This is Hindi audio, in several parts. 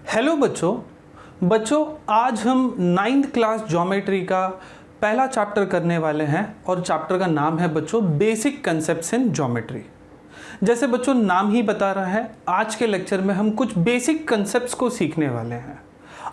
हेलो बच्चों आज हम 9th क्लास ज्योमेट्री का पहला चैप्टर करने वाले हैं और चैप्टर का नाम है बच्चों बेसिक कंसेप्ट्स इन ज्योमेट्री। जैसे बच्चों नाम ही बता रहा है, आज के लेक्चर में हम कुछ बेसिक कंसेप्ट्स को सीखने वाले हैं।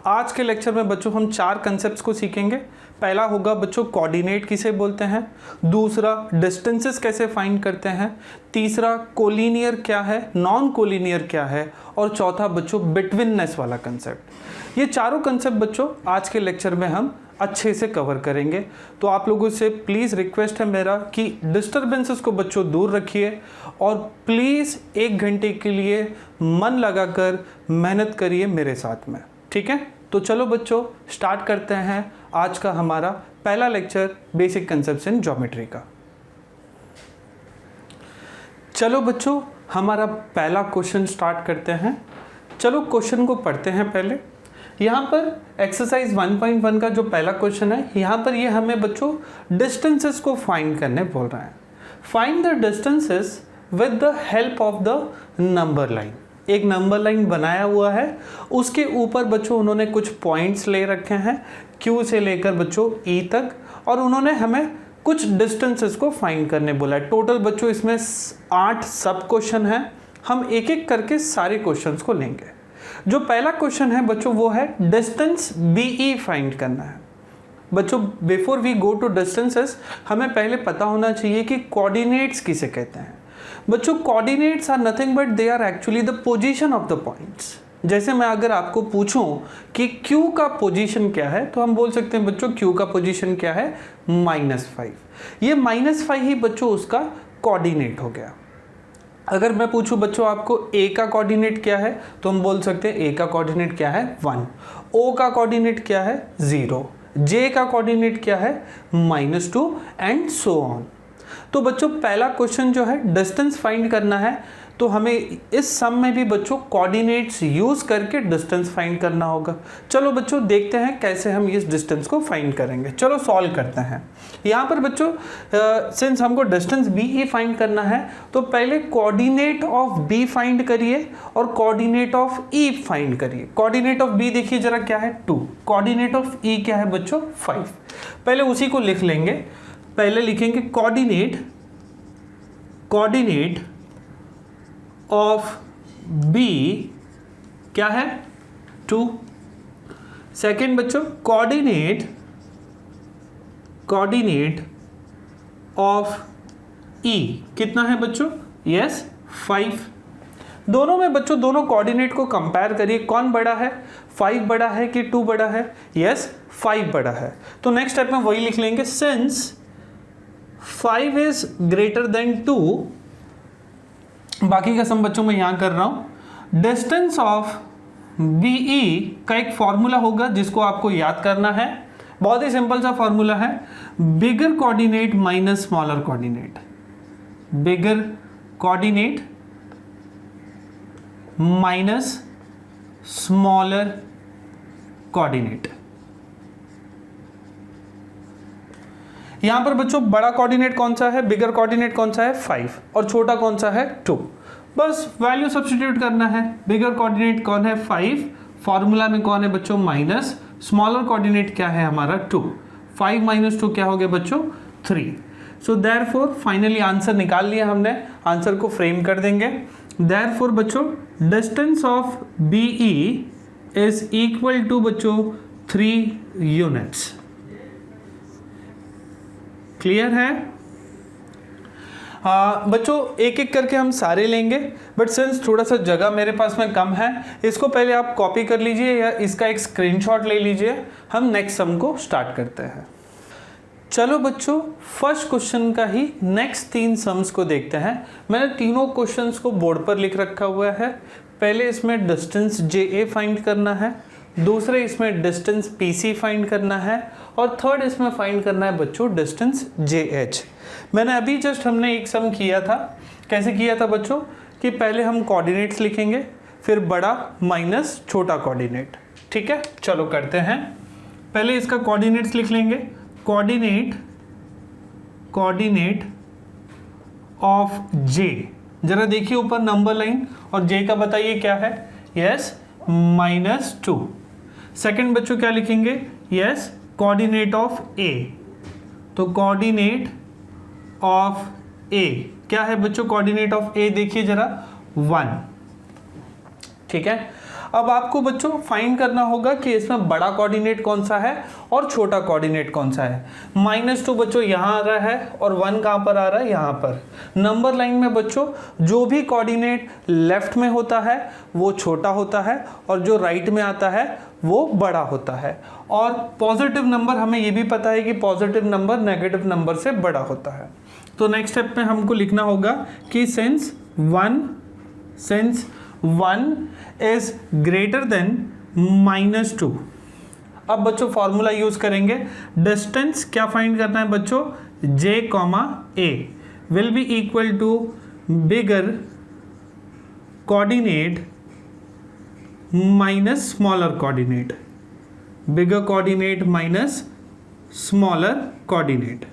आज के लेक्चर में बच्चों हम 4 कंसेप्ट्स को सीखेंगे। पहला होगा बच्चों कोऑर्डिनेट किसे बोलते हैं, दूसरा डिस्टेंसेस कैसे फाइंड करते हैं, तीसरा कोलिनियर क्या है, नॉन कोलिनियर क्या है, और चौथा बच्चों बिटवीननेस वाला कंसेप्ट। ये चारों कंसेप्ट बच्चों आज के लेक्चर में हम अच्छे से कवर करेंगे। तो आप लोगों से प्लीज़ रिक्वेस्ट है मेरा कि डिस्टर्बेंसेस को बच्चों दूर रखिए और प्लीज़ 1 घंटे के लिए मन लगाकर मेहनत करिए मेरे साथ में, ठीक है। तो चलो बच्चों स्टार्ट करते हैं आज का हमारा पहला lecture basic concepts in geometry का। चलो बच्चों हमारा पहला क्वेश्चन स्टार्ट करते हैं। चलो क्वेश्चन को पढ़ते हैं पहले। यहाँ पर एक्सरसाइज 1.1 का जो पहला क्वेश्चन है, यहाँ पर ये हमें बच्चों डिस्टेंसेस को फाइंड करने बोल रहा है। Find the distances with the help of the number line. एक नंबर लाइन बनाया हुआ है, उसके ऊपर बच्चों उन्होंने कुछ पॉइंट्स ले रखे हैं Q से लेकर बच्चों E तक, और उन्होंने हमें कुछ डिस्टेंसेस को फाइंड करने बोला है। टोटल बच्चों इसमें 8 सब क्वेश्चन हैं। हम एक एक करके सारे क्वेश्चंस को लेंगे। जो पहला क्वेश्चन है बच्चों वो है डिस्टेंस BE फाइंड करना है। बच्चों before we go to distances हमें पहले पता होना चाहिए कि कोऑर्डिनेट्स किसे कहते हैं। बच्चों coordinates are nothing but they are actually the position of the points. जैसे मैं अगर आपको पूछूं कि Q का पोजीशन क्या है, तो हम बोल सकते हैं बच्चों Q का पोजीशन क्या है, -5। ये -5 ही बच्चों उसका कोऑर्डिनेट हो गया। अगर मैं पूछूं बच्चों आपको A का कोऑर्डिनेट क्या है, तो हम बोल सकते हैं A का कोऑर्डिनेट क्या है 1, O का कोऑर्डिनेट क्या है 0, J का कोऑर्डिनेट क्या है -2 एंड सो ऑन। तो बच्चों पहला क्वेश्चन जो है डिस्टेंस फाइंड करना है, तो हमें इस सम में भी बच्चों कोऑर्डिनेट्स यूज करके डिस्टेंस फाइंड करना होगा। चलो बच्चों देखते हैं कैसे हम इस डिस्टेंस को फाइंड करेंगे। चलो सॉल्व करते हैं। यहाँ पर बच्चों सिंस हमको डिस्टेंस बी ही फाइंड करना है, तो पहले कोऑर्डिनेट ऑफ बी फाइंड करिए और कोऑर्डिनेट ऑफ ई फाइंड करिए। कोऑर्डिनेट ऑफ बी देखिए जरा क्या है 2, कोऑर्डिनेट ऑफ ई क्या है बच्चों 5। पहले उसी को लिख लेंगे। पहले लिखेंगे कोऑर्डिनेट ऑफ बी क्या है 2। सेकेंड बच्चों कोऑर्डिनेट ऑफ ई कितना है बच्चों, यस 5। दोनों में बच्चों दोनों कोऑर्डिनेट को कंपेयर करिए, कौन बड़ा है, 5 बड़ा है कि 2 बड़ा है, यस 5 बड़ा है। तो नेक्स्ट स्टेप में वही लिख लेंगे, सिंस 5 इज ग्रेटर देन 2, बाकी का सम बच्चों मैं यहां कर रहा हूं। डिस्टेंस ऑफ BE का एक फॉर्मूला होगा जिसको आपको याद करना है। बहुत ही सिंपल सा फॉर्मूला है, bigger coordinate minus smaller coordinate. Bigger coordinate minus smaller coordinate. यहां पर बच्चों बड़ा कोऑर्डिनेट कौन सा है, बिगर कोऑर्डिनेट कौन सा है 5, और छोटा कौन सा है 2। बस वैल्यू सब्स्टिट्यूट करना है। बिगर कोऑर्डिनेट कौन है 5, फॉर्मूला में कौन है बच्चों माइनस, स्मॉलर कोऑर्डिनेट क्या है हमारा 2, 5 - 2 क्या हो गया बच्चों 3। सो देयरफॉर फाइनली आंसर निकाल लिया हमने। आंसर को फ्रेम कर देंगे। देयरफॉर बच्चों distance of BE is equal to बच्चों 3 यूनिट्स। क्लियर है? बच्चों एक एक करके हम सारे लेंगे, बट सिंस थोड़ा सा जगह मेरे पास में कम है, इसको पहले आप कॉपी कर लीजिए या इसका एक स्क्रीनशॉट ले लीजिए। हम नेक्स्ट सम को स्टार्ट करते हैं। चलो बच्चों फर्स्ट क्वेश्चन का ही नेक्स्ट 3 सम्स को देखते हैं। मैंने तीनों क्वेश्चंस को बोर्ड पर लिख रखा हुआ है। पहले इसमें डिस्टेंस JA फाइंड करना है, दूसरे इसमें डिस्टेंस PC फाइंड करना है, और थर्ड इसमें फाइंड करना है बच्चों डिस्टेंस JH। मैंने अभी जस्ट हमने एक सम किया था। कैसे किया था बच्चों कि पहले हम कोऑर्डिनेट्स लिखेंगे, फिर बड़ा माइनस छोटा कोऑर्डिनेट, ठीक है। चलो करते हैं। पहले इसका कोऑर्डिनेट्स लिख लेंगे। कोऑर्डिनेट ऑफ J, जरा देखिए ऊपर नंबर लाइन, और J का बताइए क्या है, यस -2। सेकंड बच्चों क्या लिखेंगे, यस कोऑर्डिनेट ऑफ ए, तो कोऑर्डिनेट ऑफ ए क्या है बच्चों, कोऑर्डिनेट ऑफ ए देखिए जरा 1। ठीक है, अब आपको बच्चों फाइंड करना होगा कि इसमें बड़ा कोऑर्डिनेट कौन सा है और छोटा कोऑर्डिनेट कौन सा है। -2 बच्चों यहाँ आ रहा है और 1 कहाँ पर आ रहा है, यहाँ पर। नंबर लाइन में बच्चों जो भी कोऑर्डिनेट लेफ्ट में होता है वो छोटा होता है और जो राइट में आता है वो बड़ा होता है। और पॉजिटिव नंबर हमें ये भी पता है कि पॉजिटिव नंबर नेगेटिव नंबर से बड़ा होता है। तो नेक्स्ट स्टेप में हमको लिखना होगा कि सिंस 1 इज ग्रेटर देन -2। अब बच्चों फॉर्मूला यूज करेंगे, डिस्टेंस क्या फाइंड करना है बच्चों, j, a will be equal to bigger coordinate minus smaller coordinate, bigger coordinate minus smaller coordinate.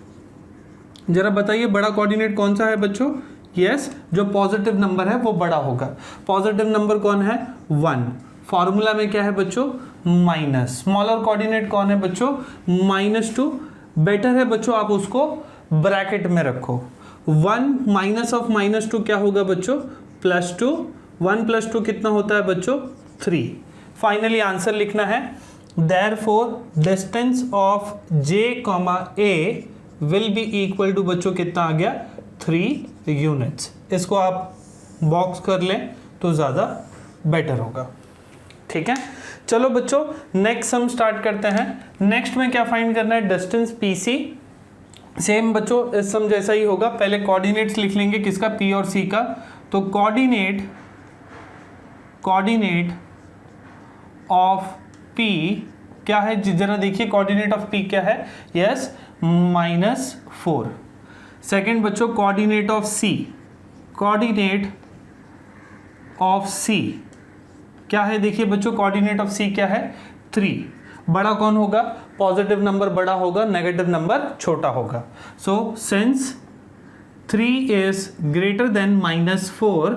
जरा बताइए बड़ा कोऑर्डिनेट कौन सा है बच्चों, यस जो पॉजिटिव नंबर है वो बड़ा होगा। पॉजिटिव नंबर कौन है, 1। फॉर्मूला में क्या है बच्चों, माइनस। स्मॉलर कोऑर्डिनेट कौन है बच्चों, -2। बेटर है बच्चों आप उसको ब्रैकेट में रखो। 1 माइनस ऑफ -2 क्या होगा बच्चों, +2। 1 + 2 कितना होता है बच्चों, 3। फाइनली आंसर लिखना है, therefore distance of j, a will be equal to बच्चों कितना आ गया, 3 यूनिट्स। इसको आप बॉक्स कर लें तो ज़्यादा बेटर होगा। ठीक है, चलो बच्चों नेक्स्ट सम स्टार्ट करते हैं। नेक्स्ट में क्या फाइंड करना है, डिस्टेंस PC। सेम बच्चों इस सम जैसा ही होगा, पहले कोऑर्डिनेट्स लिख लेंगे किसका, P और C का। तो कोऑर्डिनेट ऑफ P क्या है, जरा देखिए कोऑर्डिनेट ऑफ P क्या है, यस -4। सेकेंड बच्चों coordinate of C, coordinate of C क्या है, देखिए बच्चों कोऑर्डिनेट ऑफ C क्या है, 3। बड़ा कौन होगा, पॉजिटिव नंबर बड़ा होगा, नेगेटिव नंबर छोटा होगा। So since 3 is greater than -4,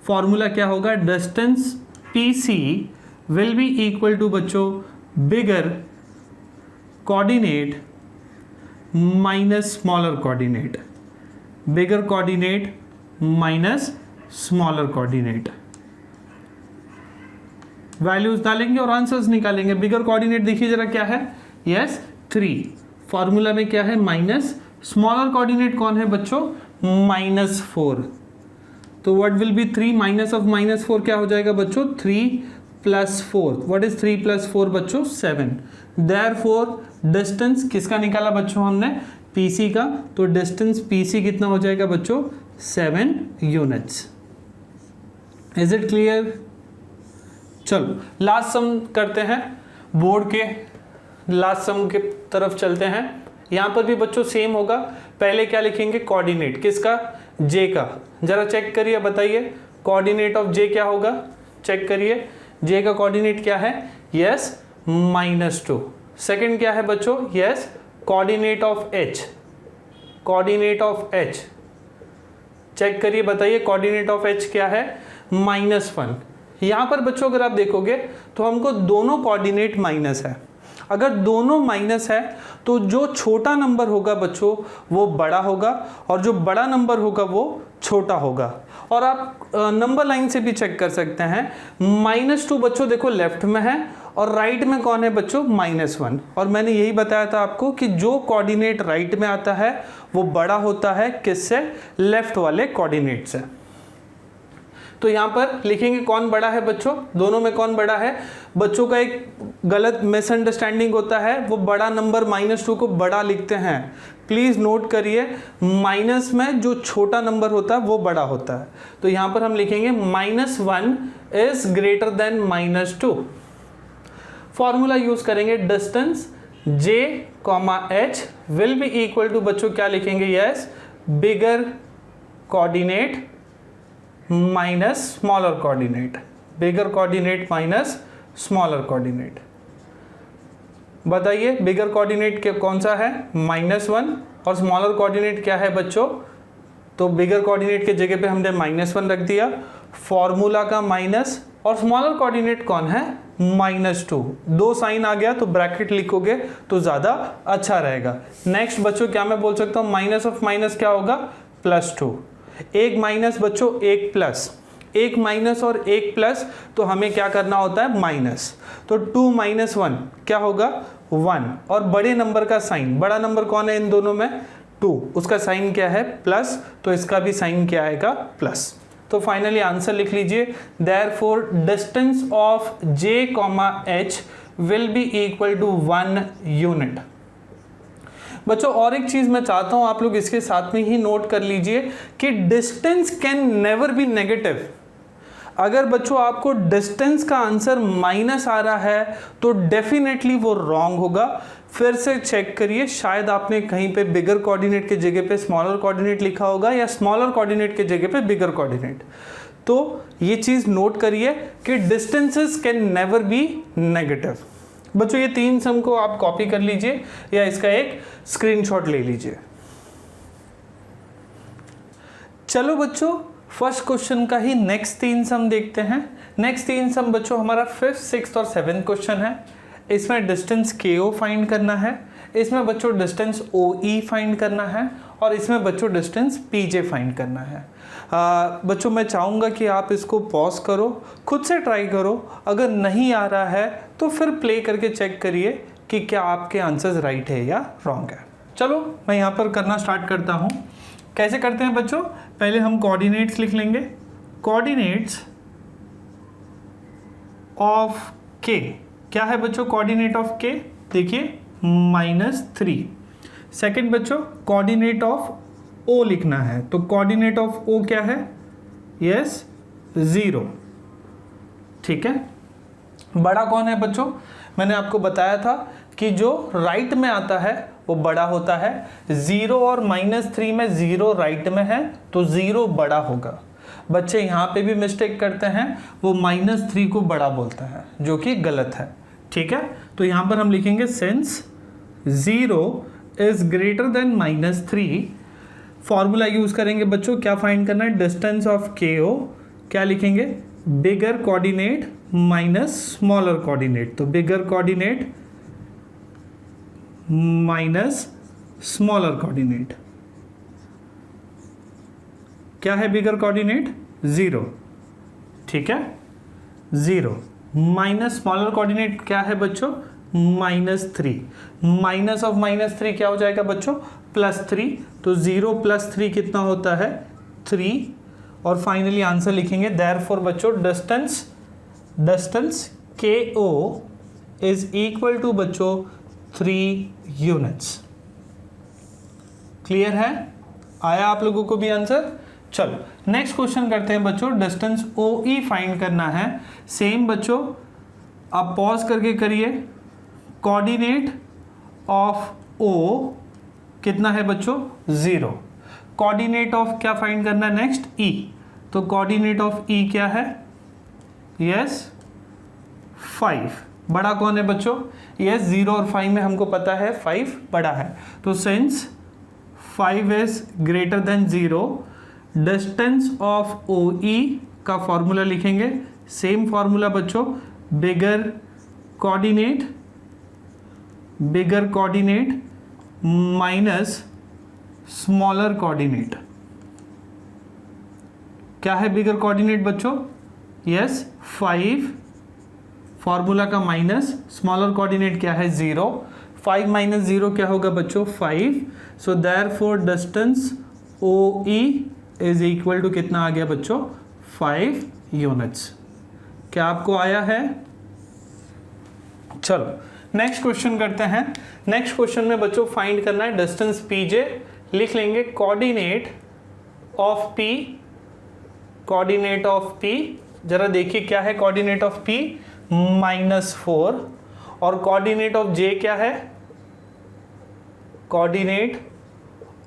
formula क्या होगा, distance PC will be equal to बच्चों bigger coordinate minus smaller coordinate, bigger coordinate minus smaller coordinate. Values डालेंगे और आंसर्स निकालेंगे। बिगर कोऑर्डिनेट देखिए जरा क्या है, यस 3। फॉर्मूला में क्या है, माइनस। स्मॉलर कोऑर्डिनेट कौन है बच्चों, -4। तो what will be 3 minus of -4 क्या हो जाएगा बच्चों, 3 + 4। व्हाट इज 3 + 4 बच्चों, 7। देयरफॉर डिस्टेंस किसका निकाला बच्चों हमने, PC का। तो डिस्टेंस PC कितना हो जाएगा बच्चों, 7 यूनिट्स। Is it clear. चलो लास्ट सम करते हैं, बोर्ड के लास्ट सम के तरफ चलते हैं। यहाँ पर भी बच्चों सेम होगा, पहले क्या लिखेंगे, कोऑर्डिनेट किसका, J का। जरा चेक करिए, बताइए कोऑर्डिनेट ऑफ J क्या होगा, चेक करिए। J का कोऑर्डिनेट क्या है, यस -2। सेकंड क्या है बच्चों, yes coordinate of H, coordinate of H check करिए, बताइए कोऑर्डिनेट ऑफ H क्या है, -1। यहाँ पर बच्चों अगर आप देखोगे तो हमको दोनों कोऑर्डिनेट माइनस है। अगर दोनों माइनस है तो जो छोटा नंबर होगा बच्चों वो बड़ा होगा और जो बड़ा नंबर होगा वो छोटा होगा। और आप नंबर लाइन से भी चेक कर सकते हैं, -2 बच्चों देखो लेफ्ट में है और राइट में कौन है बच्चों, -1। और मैंने यही बताया था आपको कि जो कोऑर्डिनेट राइट में आता है वो बड़ा होता है किससे, लेफ्ट वाले कोऑर्डिनेट से। तो यहाँ पर लिखेंगे कौन बड़ा है बच्चों, दोनों में कौन बड़ा है। बच्चों का एक गलत मिसअंडरस्टैंडिंग होता है, वो बड़ा नंबर -2 को बड़ा लिखते हैं। प्लीज़ नोट करिए, माइनस में जो छोटा नंबर होता है वो बड़ा होता है। तो यहाँ पर हम लिखेंगे -1 is greater than -2। Formula use करेंगे, distance J, H will be equal to बच्चों क्या लिखेंगे, yes bigger coordinate minus smaller coordinate, bigger coordinate minus smaller coordinate. बताइए बिगर कोऑर्डिनेट के कौन सा है, -1 और स्मॉलर कोऑर्डिनेट क्या है बच्चों। तो बिगर कोऑर्डिनेट के जगह पे हमने -1 रख दिया, फॉर्मूला का माइनस और स्मॉलर कोऑर्डिनेट कौन है, -2। 2 साइन आ गया तो ब्रैकेट लिखोगे तो ज़्यादा अच्छा रहेगा। नेक्स्ट बच्चों क्या मैं बोल सकता हूँ, माइनस ऑफ माइनस क्या होगा, +2। एक माइनस बच्चों एक प्लस, एक माइनस और एक प्लस, तो हमें क्या करना होता है, माइनस। तो 2 - 1 क्या होगा, 1। और बड़े नंबर का साइन, बड़ा नंबर कौन है इन दोनों में, 2, उसका साइन क्या है, प्लस, तो इसका भी साइन क्या आएगा, प्लस। तो फाइनली आंसर लिख लीजिए, therefore distance of j, h will be equal to 1 unit. बच्चों और एक चीज मैं चाहता हूं आप लोग इसके साथ में ही नोट कर लीजिए कि distance can never be negative. अगर बच्चों आपको डिस्टेंस का आंसर माइनस आ रहा है तो डेफिनेटली वो रॉन्ग होगा। फिर से चेक करिए, शायद आपने कहीं पे बिगर कोऑर्डिनेट के जगह पे स्मॉलर कोऑर्डिनेट लिखा होगा या स्मॉलर कोऑर्डिनेट के जगह पे बिगर कोऑर्डिनेट। तो ये चीज नोट करिए कि distances can never be negative. बच्चों ये 3 सम को आप कॉपी कर लीजिए या इसका एक स्क्रीनशॉट ले लीजिए। चलो बच्चों फर्स्ट क्वेश्चन का ही नेक्स्ट 3 सम देखते हैं। नेक्स्ट 3 सम बच्चों हमारा 5th, 6th और 7th क्वेश्चन है। इसमें डिस्टेंस KO फाइंड करना है, इसमें बच्चों डिस्टेंस OE फाइंड करना है और इसमें बच्चों डिस्टेंस PJ फाइंड करना है। बच्चों मैं चाहूँगा कि आप इसको पॉज करो, खुद से ट्राई करो, अगर नहीं आ रहा है तो फिर प्ले करके चेक करिए कि क्या आपके आंसर्स राइट है या रॉन्ग है। चलो मैं यहाँ पर करना स्टार्ट करता हूँ। कैसे करते हैं बच्चों, पहले हम कोऑर्डिनेट्स लिख लेंगे। कोऑर्डिनेट्स ऑफ K, क्या है बच्चों कोऑर्डिनेट ऑफ K, देखिए -3। सेकंड बच्चों कोऑर्डिनेट ऑफ O लिखना है, तो कोऑर्डिनेट ऑफ O क्या है, यस 0। ठीक है, बड़ा कौन है बच्चों, मैंने आपको बताया था कि जो राइट में आता है वो बड़ा होता है। 0 और -3 में 0 राइट में है तो 0 बड़ा होगा। बच्चे यहाँ पे भी मिस्टेक करते हैं, वो -3 को बड़ा बोलता है जो कि गलत है। ठीक है, तो यहाँ पर हम लिखेंगे since 0 is greater then -3, formula use करेंगे बच्चों, क्या फाइंड करना है, डिस्टेंस ऑफ KO, क्या लिखेंगे, बिगर कोऑर्डिनेट माइनस स्मॉलर कोऑर्डिनेट। तो bigger coordinate minus smaller coordinate, क्या है बिगर कोऑर्डिनेट, 0। ठीक है, 0 माइनस स्मॉलर कोऑर्डिनेट क्या है बच्चों, -3। माइनस ऑफ -3 क्या हो जाएगा बच्चों, +3। तो 0 + 3 कितना होता है, 3। और फाइनली आंसर लिखेंगे, देयरफॉर बच्चों distance KO is equal to बच्चों 3 यूनिट्स। क्लियर है, आया आप लोगों को भी आंसर। चलो नेक्स्ट क्वेश्चन करते हैं बच्चों, डिस्टेंस OE फाइंड करना है। सेम बच्चों आप पॉज करके करिए, कोऑर्डिनेट ऑफ O कितना है बच्चों, 0। कोऑर्डिनेट ऑफ क्या फाइंड करना है नेक्स्ट, E, तो कोऑर्डिनेट ऑफ E क्या है, यस 5। बड़ा कौन है बच्चों, यस 0 और 5 में हमको पता है 5 बड़ा है। तो since 5 is greater then 0, distance of OE का फॉर्मूला लिखेंगे, सेम फॉर्मूला बच्चों, bigger coordinate minus smaller coordinate. क्या है बिगर कोऑर्डिनेट बच्चों, यस 5, फॉर्मूला का माइनस, स्मॉलर कोऑर्डिनेट क्या है 0। 5 - 0 क्या होगा बच्चों, 5। So therefore distance OE is equal to कितना आ गया बच्चों, 5 यूनिट्स। क्या आपको आया है। चलो नेक्स्ट क्वेश्चन करते हैं। नेक्स्ट क्वेश्चन में बच्चों फाइंड करना है डिस्टेंस PJ। लिख लेंगे कोऑर्डिनेट ऑफ P, जरा देखिए क्या है कोऑर्डिनेट ऑफ P, -4। और कोऑर्डिनेट ऑफ J क्या है, कोऑर्डिनेट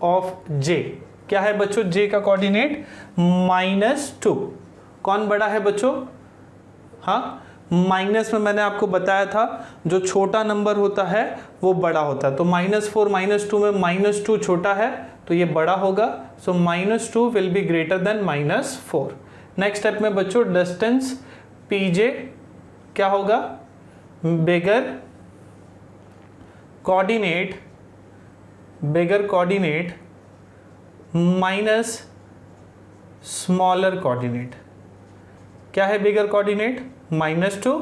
ऑफ J क्या है बच्चों, J का कोऑर्डिनेट -2। कौन बड़ा है बच्चों, हाँ माइनस में मैंने आपको बताया था जो छोटा नंबर होता है वो बड़ा होता है। तो -4 -2 में -2 छोटा है तो ये बड़ा होगा। सो -2 will be greater than -4। Next step में बच्चों डिस्टेंस पीजे क्या होगा, बिगर कोऑर्डिनेट माइनस स्मॉलर कोऑर्डिनेट। क्या है बिगर कोऑर्डिनेट, -2,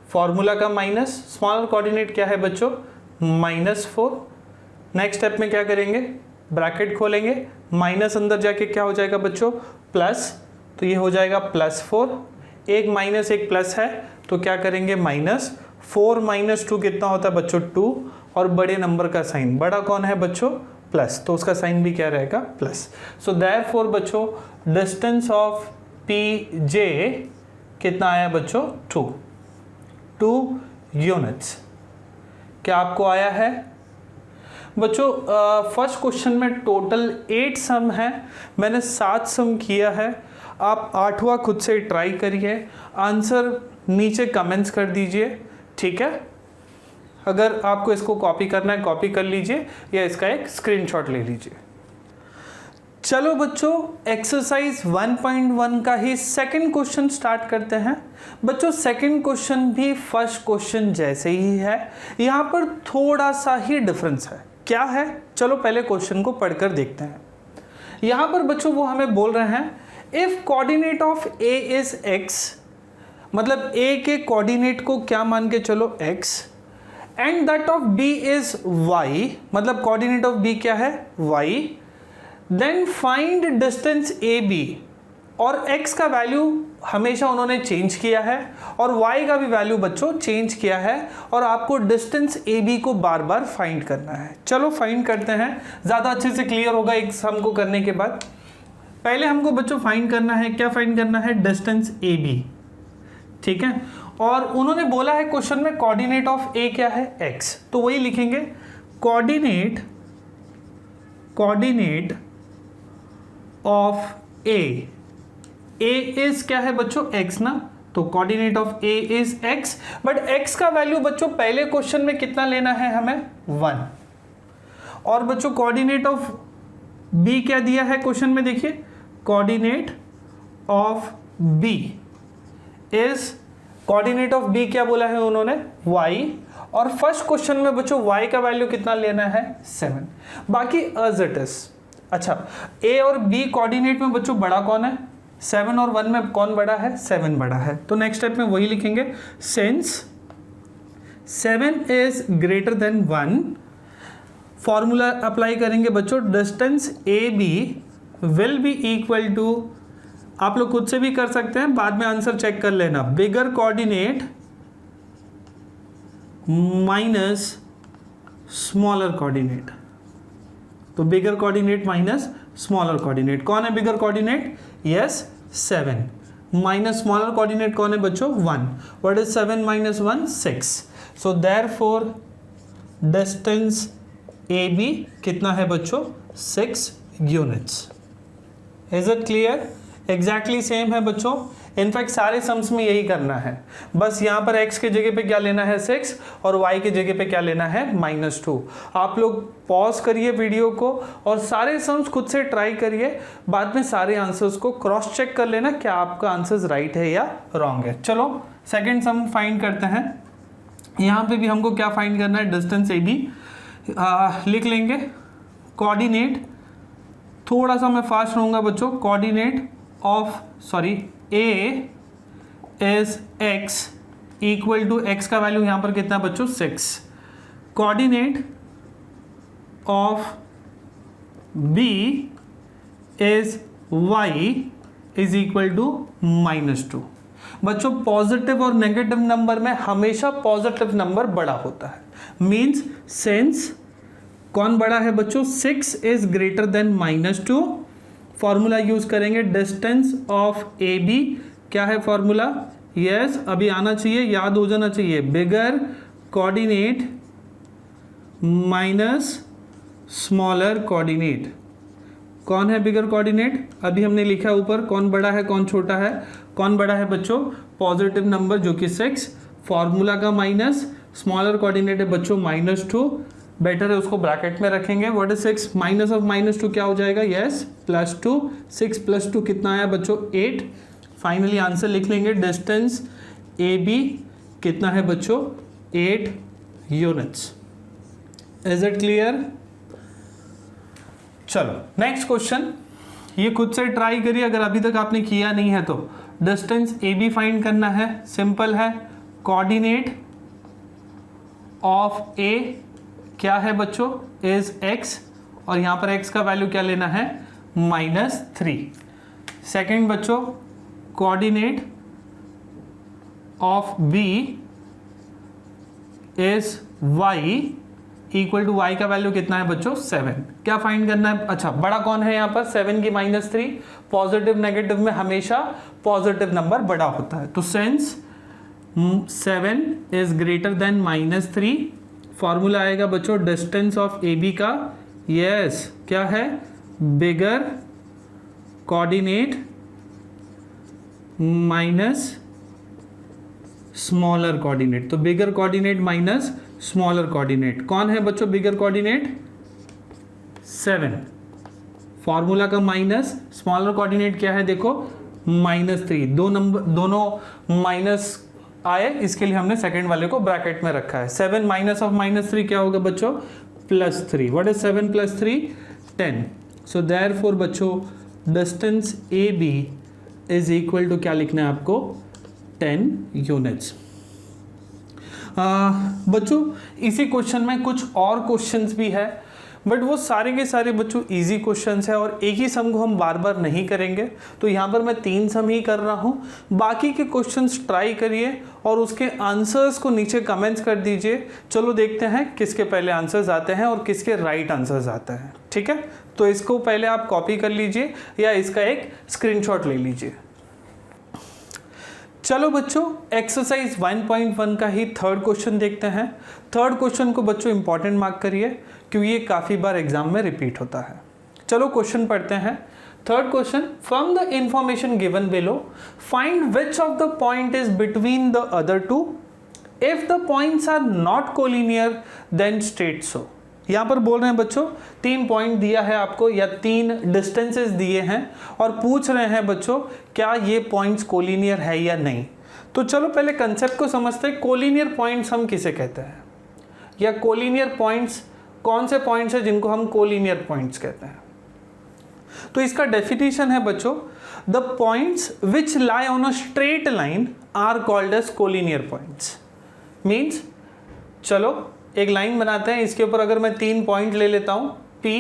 फॉर्मूला का माइनस, स्मॉलर कोऑर्डिनेट क्या है बच्चों, -4। नेक्स्ट स्टेप में क्या करेंगे, ब्रैकेट खोलेंगे, माइनस अंदर जाके क्या हो जाएगा बच्चों, प्लस, तो ये हो जाएगा +4, एक माइनस एक प्लस है तो क्या करेंगे -4 - 2 कितना होता है बच्चों 2, और बड़े नंबर का साइन, बड़ा कौन है बच्चों प्लस, तो उसका साइन भी क्या रहेगा प्लस। सो देयरफॉर बच्चों डिस्टेंस ऑफ PJ कितना आया बच्चों 2 यूनिट्स। क्या आपको आया है बच्चों? फर्स्ट क्वेश्चन में टोटल 8 सम है, मैंने 7 सम किया है, आप 8वां खुद से ट्राई करिए, आंसर नीचे कमेंट्स कर दीजिए, ठीक है। अगर आपको इसको कॉपी करना है कॉपी कर लीजिए या इसका एक स्क्रीनशॉट ले लीजिए। चलो बच्चों एक्सरसाइज 1.1 का ही सेकंड क्वेश्चन स्टार्ट करते हैं। बच्चों सेकंड क्वेश्चन भी फर्स्ट क्वेश्चन जैसे ही है, यहाँ पर थोड़ा सा ही डिफरेंस है। क्या है, चलो पहले क्वेश्चन को पढ़कर देखते हैं। यहाँ पर बच्चों वो हमें बोल रहे हैं if coordinate of A is x, मतलब A के कोऑर्डिनेट को क्या मान के चलो x, and that of B is y, मतलब कोऑर्डिनेट ऑफ B क्या है y, then find distance AB, और x का वैल्यू हमेशा उन्होंने चेंज किया है और y का भी वैल्यू बच्चों चेंज किया है, और आपको डिस्टेंस AB को बार बार फाइंड करना है। चलो फाइंड करते हैं, ज़्यादा अच्छे से क्लियर होगा एक सम को करने के बाद। पहले हमको बच्चों फाइंड करना है, क्या फाइंड करना है, डिस्टेंस AB, ठीक है। और उन्होंने बोला है क्वेश्चन में कोऑर्डिनेट ऑफ A क्या है x, तो वही लिखेंगे कोऑर्डिनेट ऑफ A इज क्या है बच्चों x ना, तो coordinate of A is x, but x का वैल्यू बच्चों पहले क्वेश्चन में कितना लेना है हमें 1, और बच्चों कोऑर्डिनेट ऑफ B क्या दिया है क्वेश्चन में, देखिए coordinate of B is, coordinate of B क्या बोला है उन्होंने y, और फर्स्ट क्वेश्चन में बच्चों y का वैल्यू कितना लेना है 7, बाकी एज इट इज। अच्छा A और B कोऑर्डिनेट में बच्चों बड़ा कौन है, 7 और 1 में कौन बड़ा है, 7 बड़ा है, तो नेक्स्ट स्टेप में वही लिखेंगे, since 7 is greater than 1, formula apply करेंगे बच्चों, distance AB will be equal to, आप लोग खुद से भी कर सकते हैं, बाद में आंसर चेक कर लेना, bigger coordinate minus smaller coordinate, तो bigger coordinate minus smaller coordinate, कौन है bigger coordinate, yes 7, minus smaller coordinate कौन है बच्चों 1, what is 7 - 1 6, so therefore distance AB कितना है बच्चों 6 units. Is it clear? Exactly same है बच्चों, इनफैक्ट सारे सम्स में यही करना है, बस यहाँ पर x के जगह पे क्या लेना है 6 और y के जगह पे क्या लेना है -2। आप लोग पॉज करिए वीडियो को और सारे सम्स खुद से ट्राई करिए, बाद में सारे आंसर्स को क्रॉस चेक कर लेना क्या आपका आंसर्स राइट है या रॉन्ग है। चलो सेकेंड सम फाइंड करते हैं। यहाँ पे भी हमको क्या फाइंड करना है, डिस्टेंस AB लिख लेंगे, कोऑर्डिनेट, थोड़ा सा मैं फास्ट रहूँगा बच्चों, coordinate of A is x equal to x का वैल्यू यहाँ पर कितना बच्चों 6, coordinate of B is y is equal to -2। बच्चों पॉजिटिव और नेगेटिव नंबर में हमेशा पॉजिटिव नंबर बड़ा होता है, मीन्स सिंस कौन बड़ा है बच्चों 6 is greater than -2, formula use करेंगे डिस्टेंस ऑफ AB, क्या है फॉर्मूला, यस अभी आना चाहिए, याद हो जाना चाहिए, बिगर कोऑर्डिनेट माइनस स्मॉलर कोऑर्डिनेट, कौन है बिगर कोऑर्डिनेट, अभी हमने लिखा ऊपर, कौन बड़ा है कौन छोटा है, कौन बड़ा है बच्चों पॉजिटिव नंबर जो कि 6, फॉर्मूला का माइनस, स्मॉलर कोऑर्डिनेट है बच्चों -2, बेटर है उसको ब्रैकेट में रखेंगे, व्हाट इज 6 माइनस ऑफ -2 क्या हो जाएगा, यस +2, 6 + 2 कितना आया बच्चों 8, फाइनली आंसर लिख लेंगे, डिस्टेंस ए बी कितना है बच्चों, 8 यूनिट्स। Is it clear? चलो नेक्स्ट क्वेश्चन, ये खुद से ट्राई करिए अगर अभी तक आपने किया नहीं है तो। डिस्टेंस ए बी फाइंड करना है, सिंपल है, कोऑर्डिनेट ऑफ ए क्या है बच्चों, इज x, और यहां पर x का वैल्यू क्या लेना है, -3। सेकेंड बच्चों, coordinate of b is y, equal to y का वैल्यू कितना है बच्चों, 7। क्या फाइंड करना है, अच्छा बड़ा कौन है यहाँ पर, 7 की -3। पॉजिटिव नेगेटिव में हमेशा पॉजिटिव नंबर बड़ा होता है, तो sense 7 is greater then -3, formula आएगा बच्चों डिस्टेंस ऑफ ए बी का, यस क्या है, bigger coordinate minus smaller coordinate. तो bigger coordinate minus smaller coordinate, कौन है बच्चों बिगर कोऑर्डिनेट, 7। फॉर्मूला का माइनस, स्मॉलर कोऑर्डिनेट क्या है देखो, -3। दोनों माइनस आए, इसके लिए हमने सेकंड वाले को ब्रैकेट में रखा है। 7 माइनस ऑफ -3 क्या होगा बच्चों, +3। What is 7 + 3, 10। सो देयरफॉर बच्चों distance A B is equal to क्या लिखना है आपको, 10 यूनिट्स। बच्चों इसी क्वेश्चन में कुछ और क्वेश्चंस भी है, बट वो सारे के सारे बच्चों इजी क्वेश्चंस है और एक ही सम को हम बार बार नहीं करेंगे, तो यहाँ पर मैं 3 सम ही कर रहा हूँ। बाकी के क्वेश्चंस ट्राई करिए और उसके आंसर्स को नीचे कमेंट्स कर दीजिए। चलो देखते हैं किसके पहले आंसर्स आते हैं और किसके राइट आंसर्स आते हैं, ठीक है। तो इसको पहले आप कॉपी कर लीजिए या इसका एक स्क्रीनशॉट ले लीजिए। चलो बच्चों एक्सरसाइज 1.1 का ही थर्ड क्वेश्चन देखते हैं। थर्ड क्वेश्चन को बच्चों इंपॉर्टेंट मार्क करिए क्योंकि ये काफ़ी बार एग्जाम में रिपीट होता है। चलो क्वेश्चन पढ़ते हैं। Third question, from the information given below find which of the point is between the other two, if the points are not collinear then state so. यहाँ पर बोल रहे हैं बच्चों 3 पॉइंट दिया है आपको या 3 डिस्टेंसेस दिए हैं और पूछ रहे हैं बच्चों क्या ये पॉइंट्स कोलिनियर है या नहीं। तो चलो पहले कंसेप्ट को समझते हैं। कोलिनियर पॉइंट्स हम किसे कहते हैं, या कोलिनियर पॉइंट्स कौन से पॉइंट्स हैं जिनको हम कोलिनियर पॉइंट्स कहते हैं। तो इसका डेफिनेशन है बच्चों, the points which lie on a straight line are called as collinear points. Means चलो एक लाइन बनाते हैं, इसके ऊपर अगर मैं 3 पॉइंट ले लेता हूं P,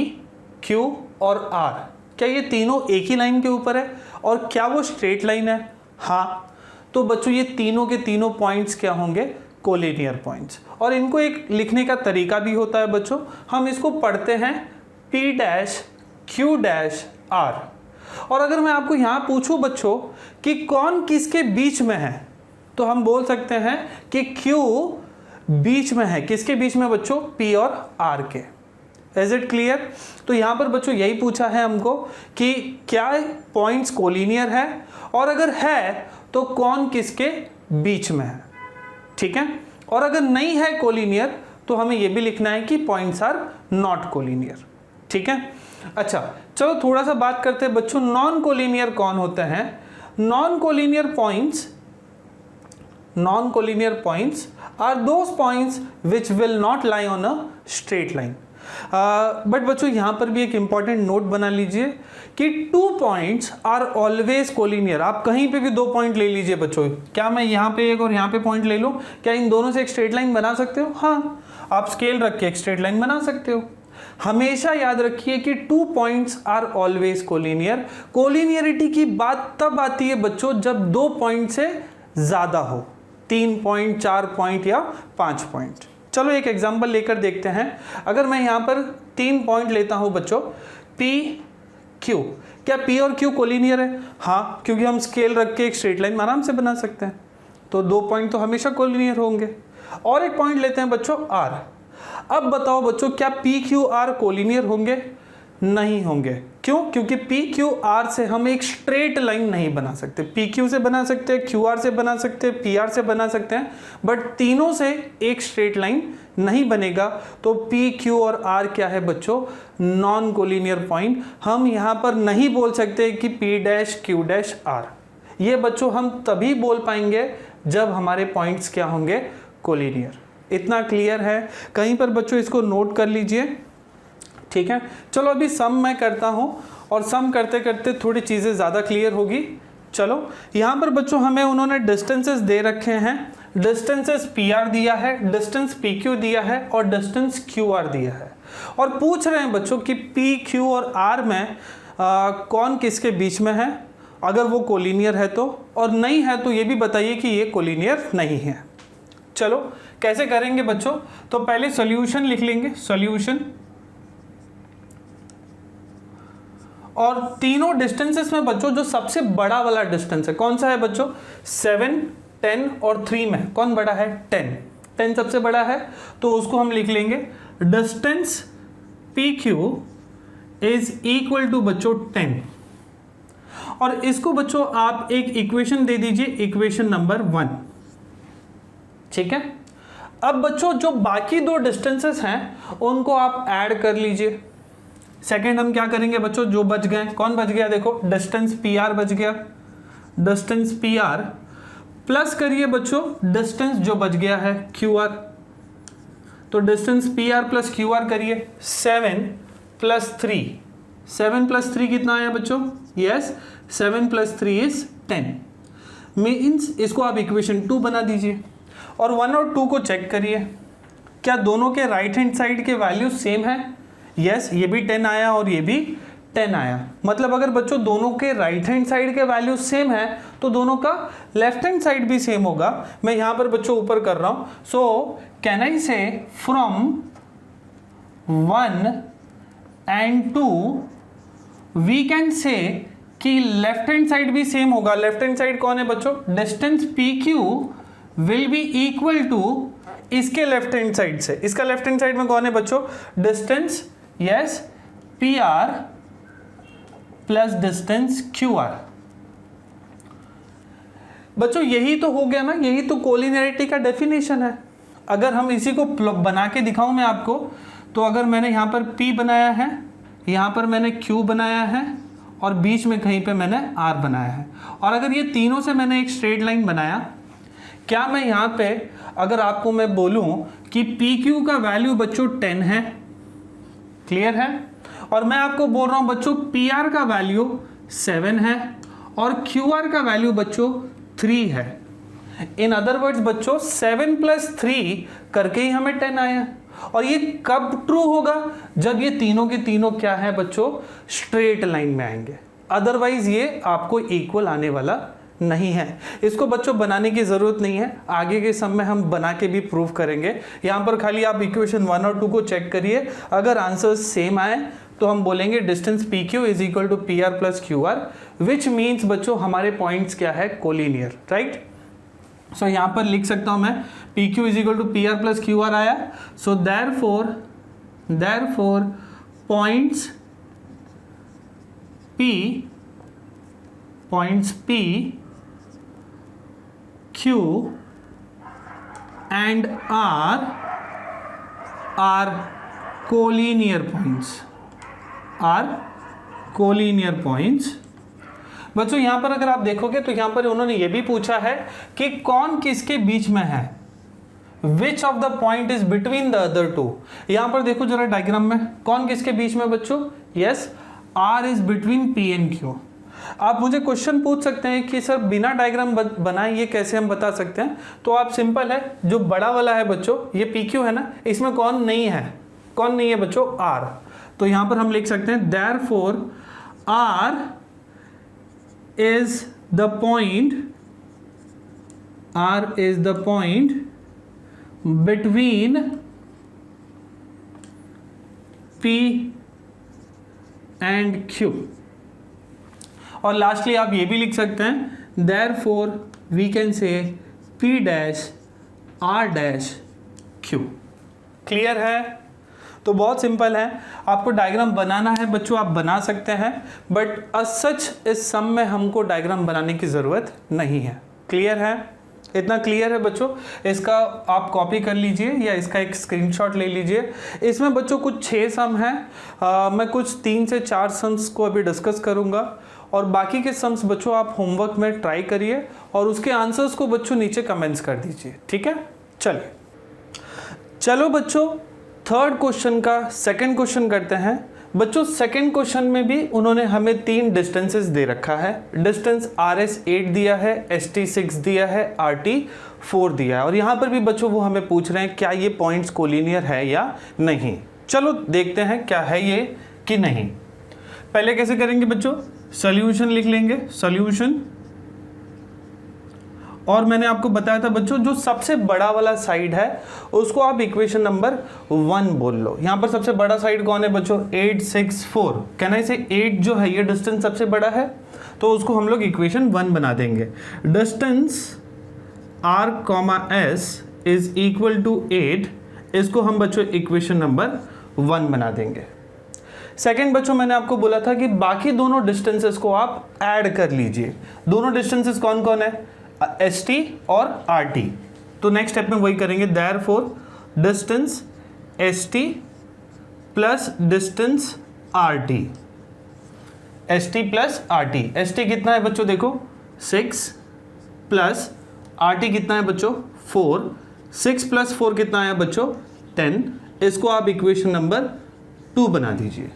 Q और R, क्या ये तीनों एक ही लाइन के ऊपर है और क्या वो स्ट्रेट लाइन है? हाँ, तो बच्चों ये तीनों के तीनों पॉइंट्स क्या होंगे, कोलिनियर पॉइंट्स। और इनको एक लिखने का तरीका भी होता है बच्चों, हम इसको पढ़ते हैं P dash Q dash R। और अगर मैं आपको यहाँ पूछूं बच्चों कि कौन किसके बीच में है, तो हम बोल सकते हैं कि Q बीच में है, किसके बीच में बच्चों, P और R के। Is it clear? तो यहां पर बच्चों यही पूछा है हमको कि क्या पॉइंट्स कोलिनियर है और अगर है तो कौन किसके बीच में है, ठीक है। और अगर नहीं है कोलिनियर तो हमें यह भी लिखना है कि पॉइंट्स आर नॉट कोलिनियर, ठीक है। अच्छा चलो थोड़ा सा बात करते हैं बच्चों नॉन कोलिनियर कौन होते हैं। Non collinear points are those points which will not lie on a straight line। But बच्चों यहाँ पर भी एक इंपॉर्टेंट नोट बना लीजिए कि 2 पॉइंट्स आर ऑलवेज कोलिनियर। आप कहीं पे भी 2 पॉइंट ले लीजिए बच्चों, क्या मैं यहाँ पे एक और यहाँ पे पॉइंट ले लूँ, क्या इन दोनों से एक स्ट्रेट लाइन बना सकते हो? हाँ, आप स्केल रख के एक स्ट्रेट लाइन बना सकते हो। हमेशा याद रखिए कि 2 points are always collinear. Collinearity की बात तब आती है बच्चों जब 2 पॉइंट से ज़्यादा हो, 3 पॉइंट, 4 पॉइंट या 5 पॉइंट। चलो एक एग्जांपल लेकर देखते हैं। अगर मैं यहाँ पर 3 पॉइंट लेता हूँ बच्चों P, Q, क्या P और Q कोलिनियर है? हाँ, क्योंकि हम स्केल रख के एक स्ट्रेट लाइन आराम से बना सकते हैं, तो 2 पॉइंट तो हमेशा कोलिनियर होंगे। और एक पॉइंट लेते हैं बच्चों R। अब बताओ बच्चों क्या P, Q, R कोलिनियर होंगे? नहीं होंगे। क्यों? क्योंकि P, Q, R से हम एक स्ट्रेट लाइन नहीं बना सकते। P, Q से बना सकते हैं, Q, R से बना सकते हैं, P, R से बना सकते हैं, बट तीनों से एक स्ट्रेट लाइन नहीं बनेगा। तो P, Q और R क्या है बच्चों? Non collinear point. हम यहाँ पर नहीं बोल सकते कि P dash Q dash R। ये बच्चों हम तभी बोल पाएंगे जब हमारे पॉइंट्स क्या होंगे, कोलिनियर। इतना क्लियर है? कहीं पर बच्चों इसको नोट कर लीजिए, ठीक है। चलो अभी सम मैं करता हूँ और सम करते करते थोड़ी चीज़ें ज़्यादा क्लियर होगी। चलो यहाँ पर बच्चों हमें उन्होंने डिस्टेंसेस दे रखे हैं, डिस्टेंसेस PR दिया है, डिस्टेंस PQ दिया है और डिस्टेंस QR दिया है, और पूछ रहे हैं बच्चों कि PQ और R में कौन किसके बीच में है, अगर वो कोलिनियर है तो, और नहीं है तो ये भी बताइए कि ये कोलिनियर नहीं है। चलो कैसे करेंगे बच्चों, तो पहले सॉल्यूशन लिख लेंगे, सॉल्यूशन, और तीनों डिस्टेंसेस में बच्चों जो सबसे बड़ा वाला डिस्टेंस है कौन सा है बच्चों, 7, 10 और 3 में कौन बड़ा है, 10 सबसे बड़ा है, तो उसको हम लिख लेंगे distance PQ is equal to बच्चों 10, और इसको बच्चों आप एक इक्वेशन दे दीजिए, इक्वेशन नंबर 1, ठीक है। अब बच्चों जो बाकी दो डिस्टेंसेस हैं उनको आप ऐड कर लीजिए। सेकेंड हम क्या करेंगे बच्चों, जो बच गए, कौन बच गया, देखो डिस्टेंस PR बच गया, डिस्टेंस PR प्लस करिए बच्चों डिस्टेंस जो बच गया है QR, तो डिस्टेंस PR प्लस QR करिए, 7 + 3, 7 + 3 कितना आया बच्चों, यस 7 + 3 इज 10, मीन्स इसको आप इक्वेशन 2 बना दीजिए, और 1 और 2 को चेक करिए, क्या दोनों के राइट हैंड साइड के वैल्यू सेम है, यस ये भी 10 आया और ये भी 10 आया, मतलब अगर बच्चों दोनों के राइट हैंड साइड के वैल्यू सेम है तो दोनों का लेफ्ट हैंड साइड भी सेम होगा। मैं यहां पर बच्चों ऊपर कर रहा हूं, सो कैन आई से from 1 and 2 we can say कि लेफ्ट हैंड साइड भी सेम होगा। लेफ्ट हैंड साइड कौन है बच्चों, distance PQ will be equal to इसके लेफ्ट हैंड साइड से, इसका लेफ्ट हैंड साइड में कौन है बच्चों, distance yes PR plus distance QR। बच्चों यही तो हो गया ना, यही तो कोलिनियरिटी का डेफिनेशन है। अगर हम इसी को बना के दिखाऊं मैं आपको, तो अगर मैंने यहां पर P बनाया है, यहां पर मैंने Q बनाया है और बीच में कहीं पे मैंने R बनाया है, और अगर ये तीनों से मैंने एक स्ट्रेट लाइन बनाया, क्या मैं यहाँ पे अगर आपको मैं बोलूँ कि PQ का वैल्यू बच्चों 10 है, क्लियर है, और मैं आपको बोल रहा हूँ बच्चों PR का वैल्यू 7 है और QR का वैल्यू बच्चों 3 है, इन अदर वर्ड्स बच्चों 7 + 3 करके ही हमें 10 आया, और ये कब ट्रू होगा, जब ये तीनों के तीनों क्या है बच्चों, स्ट्रेट लाइन में आएंगे, अदरवाइज ये आपको इक्वल आने वाला नहीं है। इसको बच्चों बनाने की जरूरत नहीं है, आगे के सम में हम बना के भी प्रूव करेंगे। यहाँ पर खाली आप इक्वेशन 1 और 2 को चेक करिए, अगर आंसर सेम आए तो हम बोलेंगे distance PQ is equal to PR plus QR, which means बच्चों हमारे पॉइंट्स क्या है, कोलिनियर, राइट। सो यहाँ पर लिख सकता हूँ मैं PQ is equal to PR plus QR आया, so therefore points P Q and R are collinear points, बच्चों यहां पर अगर आप देखोगे तो यहां पर उन्होंने ये भी पूछा है कि कौन किसके बीच में है, which of the point is between the other two. यहां पर देखो जरा डायग्राम में कौन किसके बीच में बच्चों, yes R is between P and Q। आप मुझे क्वेश्चन पूछ सकते हैं कि सर बिना डायग्राम बनाए ये कैसे हम बता सकते हैं, तो आप सिंपल है, जो बड़ा वाला है बच्चों ये PQ है ना, इसमें कौन नहीं है बच्चों, R, तो यहां पर हम लिख सकते हैं therefore R is the point between P and Q, और लास्टली आप ये भी लिख सकते हैं therefore we can say P dash R dash Q। Clear है? तो बहुत सिंपल है, आपको डायग्राम बनाना है बच्चों आप बना सकते हैं, बट अस सच इस सम में हमको डायग्राम बनाने की ज़रूरत नहीं है। क्लियर है? इतना क्लियर है बच्चों? इसका आप कॉपी कर लीजिए या इसका एक स्क्रीनशॉट ले लीजिए। इसमें बच्चों कुछ 6 सम हैं, मैं कुछ 3 से 4 सम्स को अभी डिस्कस करूंगा और बाकी के सम्स बच्चों आप होमवर्क में ट्राई करिए और उसके आंसर्स को बच्चों नीचे कमेंट्स कर दीजिए, ठीक है? चलिए, चलो बच्चों थर्ड क्वेश्चन का सेकंड क्वेश्चन करते हैं। बच्चों सेकंड क्वेश्चन में भी उन्होंने हमें 3 डिस्टेंसेस दे रखा है। डिस्टेंस RS 8 दिया है, ST 6 दिया है, RT 4 दिया है और यहाँ पर भी बच्चों वो हमें पूछ रहे हैं क्या ये पॉइंट्स कोलिनियर है या नहीं। चलो देखते हैं क्या है ये कि नहीं। पहले कैसे करेंगे बच्चों? सॉल्यूशन लिख लेंगे, सॉल्यूशन। और मैंने आपको बताया था बच्चों जो सबसे बड़ा वाला साइड है उसको आप इक्वेशन नंबर 1 बोल लो। यहाँ पर सबसे बड़ा साइड कौन है बच्चों? 8 6 4। कहना इसे 8 जो है ये डिस्टेंस सबसे बड़ा है तो उसको हम लोग इक्वेशन 1 बना देंगे। Distance R, S is equal to 8, इसको हम बच्चों इक्वेशन नंबर 1 बना देंगे। सेकेंड बच्चों मैंने आपको बोला था कि बाकी दोनों डिस्टेंसेस को आप ऐड कर लीजिए। दोनों डिस्टेंसेस कौन कौन है? ST और RT। तो नेक्स्ट स्टेप में वही करेंगे। Therefore distance ST plus distance RT, ST plus RT। ST कितना है बच्चों? देखो 6 प्लस RT कितना है बच्चों? 4। 6 प्लस 4 कितना है बच्चों? 10। इसको आप इक्वेशन नंबर 2 बना दीजिए।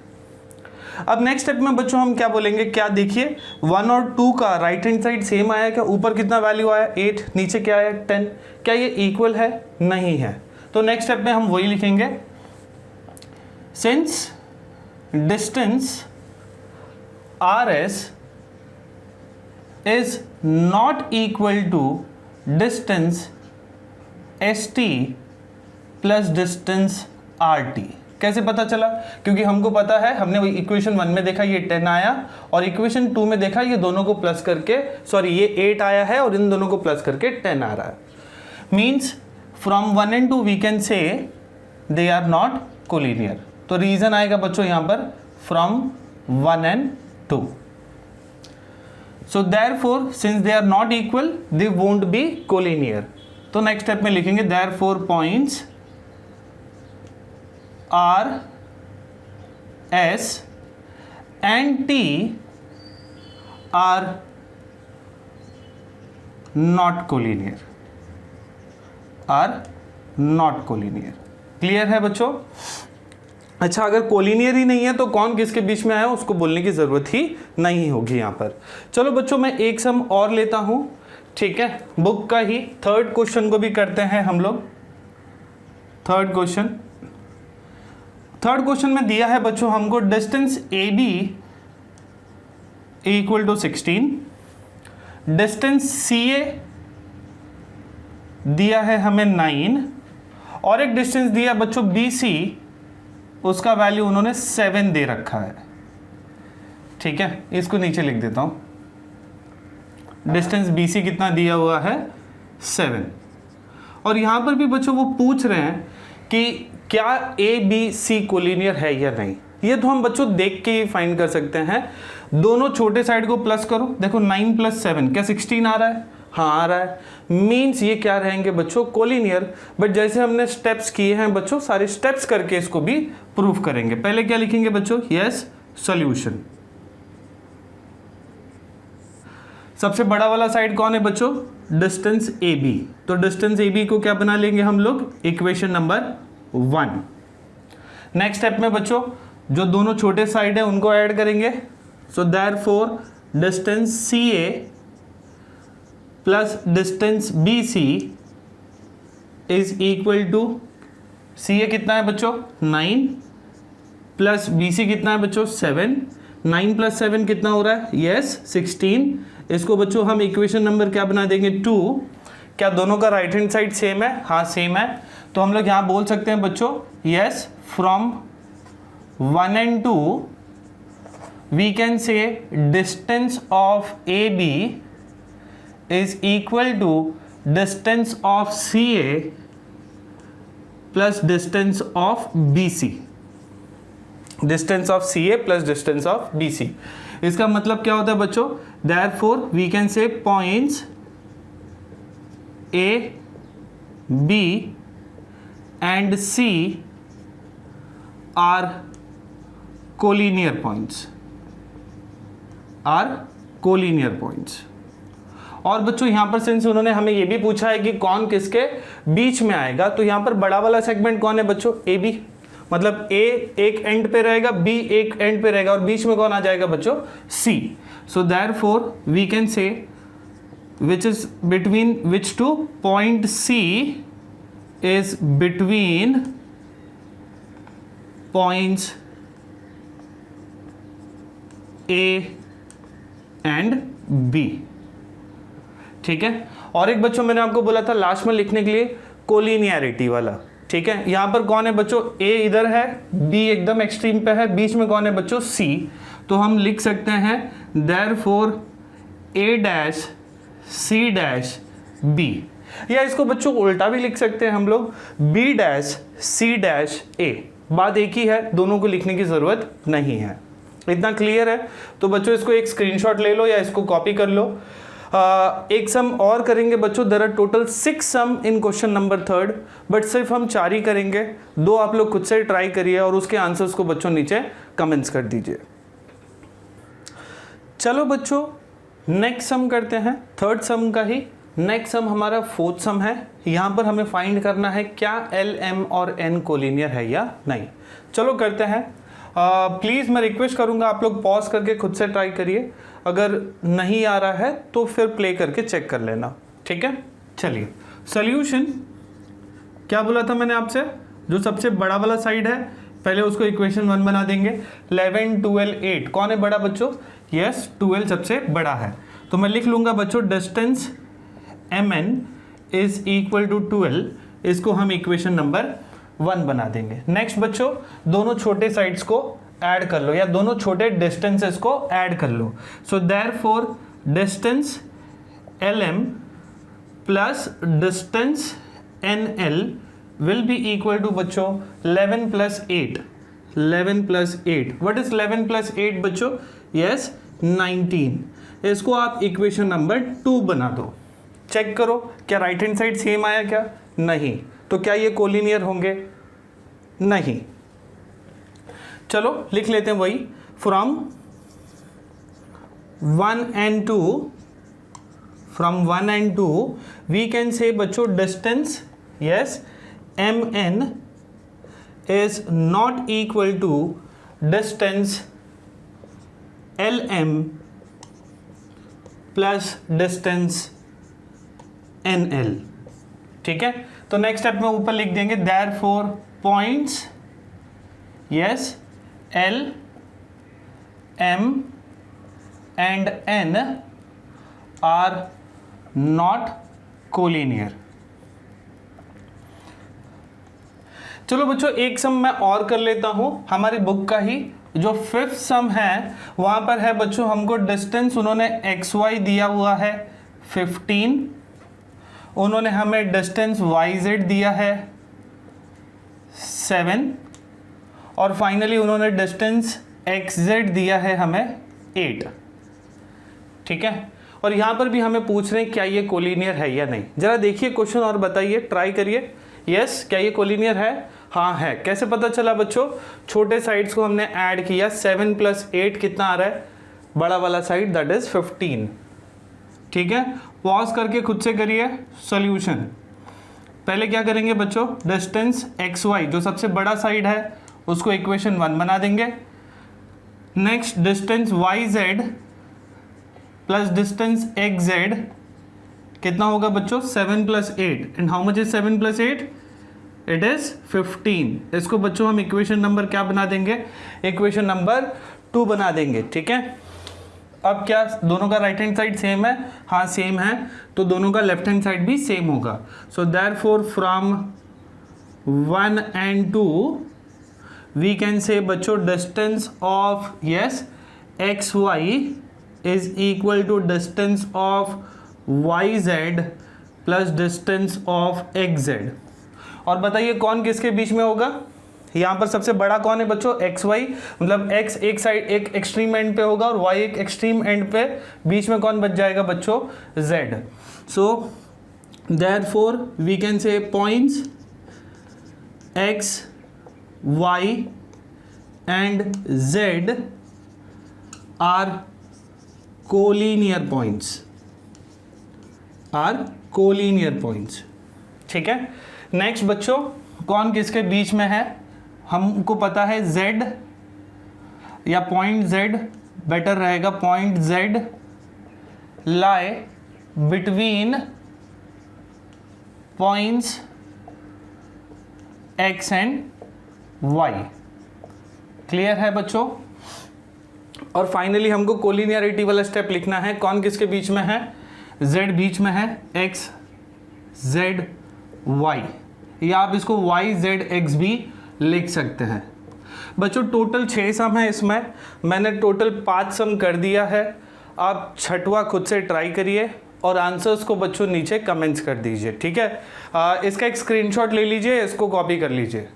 अब नेक्स्ट स्टेप में बच्चों हम क्या बोलेंगे? क्या देखिए 1 और 2 का राइट हैंड साइड सेम आया क्या? ऊपर कितना वैल्यू आया? 8, नीचे क्या आया? 10। क्या ये इक्वल है? नहीं है। तो नेक्स्ट स्टेप में हम वही लिखेंगे, since distance RS is not equal to distance ST plus distance RT। कैसे पता चला? क्योंकि हमको पता है, हमने वही इक्वेशन 1 में देखा ये 10 आया और इक्वेशन 2 में देखा ये दोनों को प्लस करके, सॉरी ये 8 आया है और इन दोनों को प्लस करके 10 आ रहा है। Means from 1 and 2 we can say they are not collinear. तो रीजन आएगा बच्चों यहाँ पर from 1 and 2। So therefore since they are not equal they won't be collinear. तो नेक्स्ट स्टेप में लिखेंगे therefore points R, S and T are not collinear, are not collinear। Clear है बच्चों? अच्छा, अगर कोलिनियर ही नहीं है तो कौन किसके बीच में आया उसको बोलने की जरूरत ही नहीं होगी यहाँ पर। चलो बच्चों मैं एक सम और लेता हूँ, ठीक है? बुक का ही थर्ड क्वेश्चन को भी करते हैं हम लोग। थर्ड क्वेश्चन में दिया है बच्चों हमको distance AB equal to 16, distance CA दिया है हमें 9 और एक डिस्टेंस दिया बच्चों BC, उसका वैल्यू उन्होंने 7 दे रखा है, ठीक है? इसको नीचे लिख देता हूं। डिस्टेंस BC कितना दिया हुआ है? 7। और यहां पर भी बच्चों वो पूछ रहे हैं कि क्या ABC कोलिनियर है या नहीं। ये तो हम बच्चों देख के ही फाइंड कर सकते हैं। दोनों छोटे साइड को प्लस करो, देखो 9 प्लस 7 क्या 16 आ रहा है? हाँ आ रहा है। मीन्स ये क्या रहेंगे बच्चों? कोलिनियर। बट जैसे हमने स्टेप्स किए हैं बच्चों, सारे स्टेप्स करके इसको भी प्रूफ करेंगे। पहले क्या लिखेंगे बच्चों? Yes, solution. सबसे बड़ा वाला साइड कौन है बच्चों? Distance AB। तो डिस्टेंस AB को क्या बना लेंगे हम लोग? Equation number 1। नेक्स्ट स्टेप में बच्चों जो दोनों छोटे साइड है उनको ऐड करेंगे। So therefore distance CA plus distance BC is equal to, CA कितना है बच्चों? 9 प्लस BC कितना है बच्चों? 7। 9 प्लस 7 कितना हो रहा है? यस 16। इसको बच्चों हम इक्वेशन नंबर क्या बना देंगे? 2। क्या दोनों का राइट हैंड साइड सेम है? हाँ सेम है। तो हम लोग यहाँ बोल सकते हैं बच्चों yes from 1 and 2 we can say distance of AB is equal to distance of CA plus distance of BC। Distance of CA plus distance of BC। इसका मतलब क्या होता है बच्चों? Therefore we can say points A, B and C are collinear points. और बच्चों यहां पर सिंस उन्होंने हमें ये भी पूछा है कि कौन किसके बीच में आएगा, तो यहां पर बड़ा वाला सेगमेंट कौन है बच्चों? ए बी, मतलब ए एक एंड पे रहेगा, बी एक एंड पे रहेगा, और बीच में कौन आ जाएगा बच्चों? C. So therefore we can say which is between which two? Point C is between points A and B. ठीक है. और एक बच्चों मैंने आपको बोला था लास्ट में लिखने के लिए कोलिनियरिटी वाला. ठीक है, यहां पर कौन है बच्चों? A इधर है, B एकदम एक्सट्रीम पे है, बीच में कौन है बच्चों? C. तो हम लिख सकते हैं therefore A dash C dash B, या इसको बच्चों उल्टा भी लिख सकते हैं हम लोग, B dash C dash A. बात एक ही है, दोनों को लिखने की जरूरत नहीं है. इतना क्लियर है? तो बच्चों इसको एक स्क्रीनशॉट ले लो या इसको कॉपी कर लो. एक सम और करेंगे बच्चों. There are total 6 sum in question number 3, but सिर्फ हम 4 ही करेंगे. 2 आप लोग खुद से ट्राई करिए और उसके आंसर्स को बच्चों नीचे कमेंट्स कर दीजिए. चलो बच्चों नेक्स्ट सम करते हैं, थर्ड सम का ही. नेक्स्ट सम हमारा फोर्थ सम है. यहाँ पर हमें फाइंड करना है क्या L, M और N कोलिनियर है या नहीं. चलो करते हैं. प्लीज़ मैं रिक्वेस्ट करूँगा आप लोग पॉज करके खुद से ट्राई करिए. अगर नहीं आ रहा है तो फिर प्ले करके चेक कर लेना. ठीक है, चलिए. सोल्यूशन क्या बोला था मैंने आपसे? जो सबसे बड़ा वाला साइड है पहले उसको इक्वेशन 1 बना देंगे. 11, 12, 8 कौन है बड़ा बच्चों? यस, 12 सबसे बड़ा है. तो मैं लिख लूंगा बच्चों distance mn is equal to 12. इसको हम इक्वेशन नंबर 1 बना देंगे. नेक्स्ट बच्चों दोनों छोटे साइड्स को ऐड कर लो या दोनों छोटे डिस्टेंसेस को ऐड कर लो. So therefore distance lm plus distance nl will be equal to बच्चों 11 plus 8. 11 plus 8 what is 11 plus 8 बच्चों? यस 19. इसको आप इक्वेशन नंबर 2 बना दो. चेक करो क्या राइट हैंड साइड सेम आया क्या? नहीं. तो क्या ये कोलिनियर होंगे? नहीं. चलो लिख लेते हैं वही. From 1 and 2 we can say बच्चों distance yes mn is not equal to distance lm plus distance nl. ठीक है, तो नेक्स्ट स्टेप में ऊपर लिख देंगे therefore points yes l, m and n are not collinear. चलो बच्चों एक सम मैं और कर लेता हूं हमारी बुक का ही. जो 5th सम है वहां पर है बच्चों हमको डिस्टेंस उन्होंने xy दिया हुआ है 15. उन्होंने हमें डिस्टेंस yz दिया है 7 और फाइनली उन्होंने डिस्टेंस xz दिया है हमें 8. ठीक है, और यहां पर भी हमें पूछ रहे हैं क्या ये कोलिनियर है या नहीं. जरा देखिए क्वेश्चन और बताइए, ट्राई करिए. यस, क्या ये कोलिनियर है? हाँ है. कैसे पता चला बच्चों? छोटे साइड्स को हमने ऐड किया. 7 प्लस 8 कितना आ रहा है? बड़ा वाला साइड दैट इज 15. ठीक है, पॉज करके खुद से करिए सॉल्यूशन. पहले क्या करेंगे बच्चों? डिस्टेंस xy जो सबसे बड़ा साइड है उसको इक्वेशन 1 बना देंगे. Next distance yz plus distance xz कितना होगा बच्चों? 7 plus 8. And how much is 7 plus 8? It is 15. इसको बच्चों हम इक्वेशन नंबर क्या बना देंगे? इक्वेशन नंबर 2 बना देंगे. ठीक है, अब क्या दोनों का राइट हैंड साइड सेम है? हाँ सेम है, तो दोनों का लेफ्ट हैंड साइड भी सेम होगा. So therefore from 1 and 2 we can say बच्चों distance of yes xy is equal to distance of yz plus distance of xz. और बताइए कौन किसके बीच में होगा? यहाँ पर सबसे बड़ा कौन है बच्चों? xy, मतलब x एक साइड एक एक्सट्रीम एंड पे होगा और y एक एक्सट्रीम एंड पे. बीच में कौन बच जाएगा बच्चों? z. So therefore we can say points x, y and z are collinear points। ठीक है। नेक्स्ट बच्चों, कौन किसके बीच में है? हमको पता है z या पॉइंट z बेटर रहेगा, point z lie between points x and y। Clear है बच्चों? और फाइनली हमको कोलिनियरिटी वाला स्टेप लिखना है। कौन किसके बीच में है? z बीच में है, x z y, या आप इसको y z x भी लिख सकते हैं। बच्चों टोटल 6 सम है, इसमें मैंने टोटल 5 सम कर दिया है। आप छठवां खुद से ट्राई करिए और आंसर्स को बच्चों नीचे कमेंट्स कर दीजिए। ठीक है, इसका एक स्क्रीनशॉट ले लीजिए, इसको कॉपी कर लीजिए।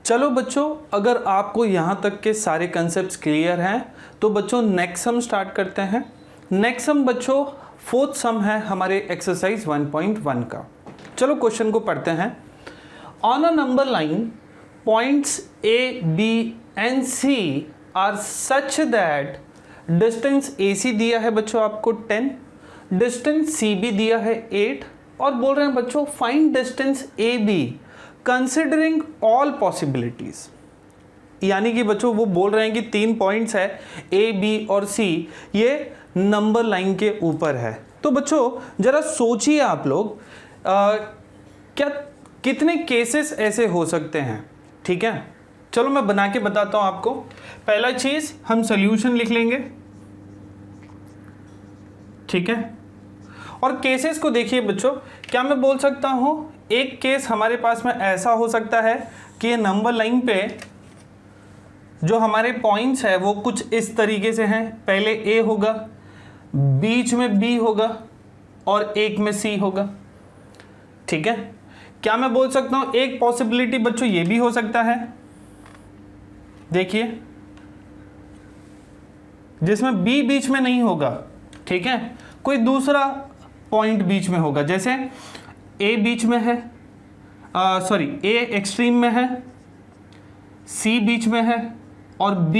चलो बच्चों, अगर आपको यहाँ तक के सारे कंसेप्ट्स क्लियर हैं तो बच्चों नेक्स्ट सम स्टार्ट करते हैं। नेक्स्ट सम बच्चों 4th सम है हमारे एक्सरसाइज 1.1 का। चलो क्वेश्चन को पढ़ते हैं। On a number line points A, B and C are such that distance AC दिया है बच्चों आपको 10, डिस्टेंस CB दिया है 8 और बोल रहे हैं बच्चों find distance AB considering all possibilities. यानी कि बच्चों वो बोल रहे हैं कि 3 पॉइंट्स है A, B और C, ये नंबर लाइन के ऊपर है। तो बच्चों जरा सोचिए आप लोग, क्या कितने केसेस ऐसे हो सकते हैं? ठीक है, चलो मैं बना के बताता हूं आपको। पहला चीज हम सॉल्यूशन लिख लेंगे, ठीक है। और केसेस को देखिए बच्चों, क्या मैं बोल सकता हूं एक केस हमारे पास में ऐसा हो सकता है कि ये नंबर लाइन पे जो हमारे पॉइंट्स है वो कुछ इस तरीके से हैं। पहले A होगा, बीच में B होगा और एक में C होगा। ठीक है, क्या मैं बोल सकता हूं एक पॉसिबिलिटी बच्चों ये भी हो सकता है, देखिए जिसमें B बीच में नहीं होगा। ठीक है, कोई दूसरा पॉइंट बीच में होगा, जैसे A बीच में है, सॉरी A एक्सट्रीम में है, C बीच में है और B